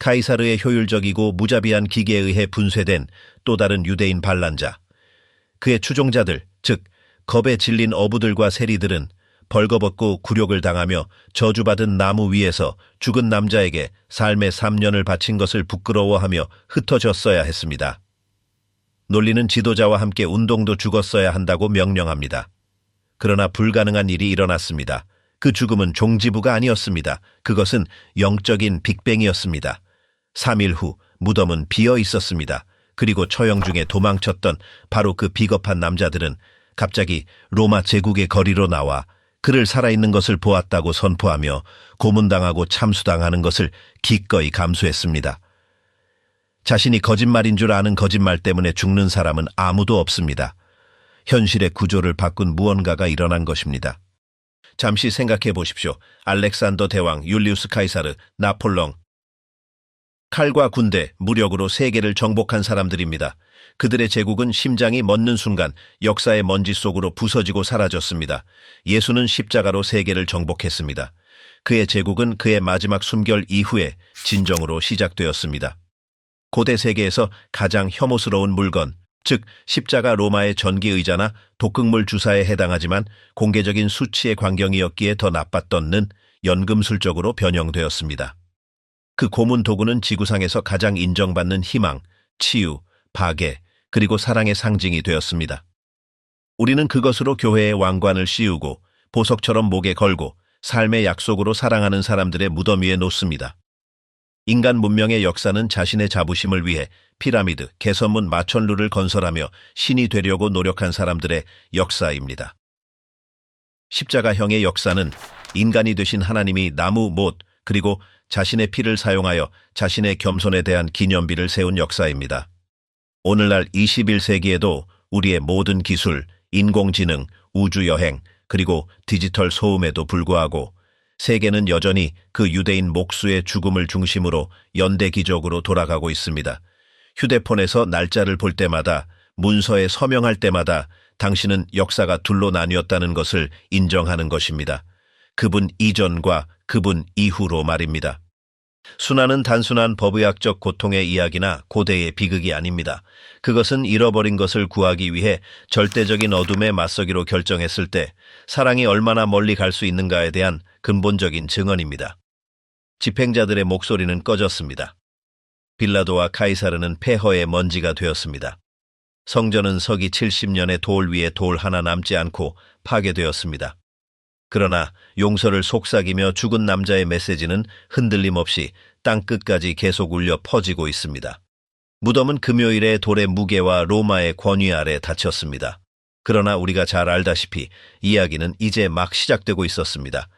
카이사르의 효율적이고 무자비한 기계에 의해 분쇄된 또 다른 유대인 반란자, 그의 추종자들, 즉 겁에 질린 어부들과 세리들은 벌거벗고 굴욕을 당하며 저주받은 나무 위에서 죽은 남자에게 삶의 3년을 바친 것을 부끄러워하며 흩어졌어야 했습니다. 논리는 지도자와 함께 운동도 죽었어야 한다고 명령합니다. 그러나 불가능한 일이 일어났습니다. 그 죽음은 종지부가 아니었습니다. 그것은 영적인 빅뱅이었습니다. 3일 후 무덤은 비어 있었습니다. 그리고 처형 중에 도망쳤던 바로 그 비겁한 남자들은 갑자기 로마 제국의 거리로 나와 그를 살아있는 것을 보았다고 선포하며 고문당하고 참수당하는 것을 기꺼이 감수했습니다. 자신이 거짓말인 줄 아는 거짓말 때문에 죽는 사람은 아무도 없습니다. 현실의 구조를 바꾼 무언가가 일어난 것입니다. 잠시 생각해 보십시오. 알렉산더 대왕, 율리우스 카이사르, 나폴레옹. 칼과 군대, 무력으로 세계를 정복한 사람들입니다. 그들의 제국은 심장이 멎는 순간 역사의 먼지 속으로 부서지고 사라졌습니다. 예수는 십자가로 세계를 정복했습니다. 그의 제국은 그의 마지막 숨결 이후에 진정으로 시작되었습니다. 고대 세계에서 가장 혐오스러운 물건, 즉 십자가 로마의 전기의자나 독극물 주사에 해당하지만 공개적인 수치의 광경이었기에 더 나빴던 는 연금술적으로 변형되었습니다. 그 고문 도구는 지구상에서 가장 인정받는 희망, 치유, 파괴, 그리고 사랑의 상징이 되었습니다. 우리는 그것으로 교회의 왕관을 씌우고 보석처럼 목에 걸고 삶의 약속으로 사랑하는 사람들의 무덤 위에 놓습니다. 인간 문명의 역사는 자신의 자부심을 위해 피라미드, 개선문, 마천루를 건설하며 신이 되려고 노력한 사람들의 역사입니다. 십자가형의 역사는 인간이 되신 하나님이 나무, 못, 그리고 자신의 피를 사용하여 자신의 겸손에 대한 기념비를 세운 역사입니다. 오늘날 21세기에도 우리의 모든 기술, 인공지능, 우주여행, 그리고 디지털 소음에도 불구하고 세계는 여전히 그 유대인 목수의 죽음을 중심으로 연대기적으로 돌아가고 있습니다. 휴대폰에서 날짜를 볼 때마다, 문서에 서명할 때마다 당신은 역사가 둘로 나뉘었다는 것을 인정하는 것입니다. 그분 이전과 그분 이후로 말입니다. 순환은 단순한 법의학적 고통의 이야기나 고대의 비극이 아닙니다. 그것은 잃어버린 것을 구하기 위해 절대적인 어둠에 맞서기로 결정했을 때 사랑이 얼마나 멀리 갈 수 있는가에 대한 근본적인 증언입니다. 집행자들의 목소리는 꺼졌습니다. 빌라도와 카이사르는 폐허의 먼지가 되었습니다. 성전은 서기 70년의 돌 위에 돌 하나 남지 않고 파괴되었습니다. 그러나 용서를 속삭이며 죽은 남자의 메시지는 흔들림 없이 땅끝까지 계속 울려 퍼지고 있습니다. 무덤은 금요일에 돌의 무게와 로마의 권위 아래 닫혔습니다. 그러나 우리가 잘 알다시피 이야기는 이제 막 시작되고 있었습니다.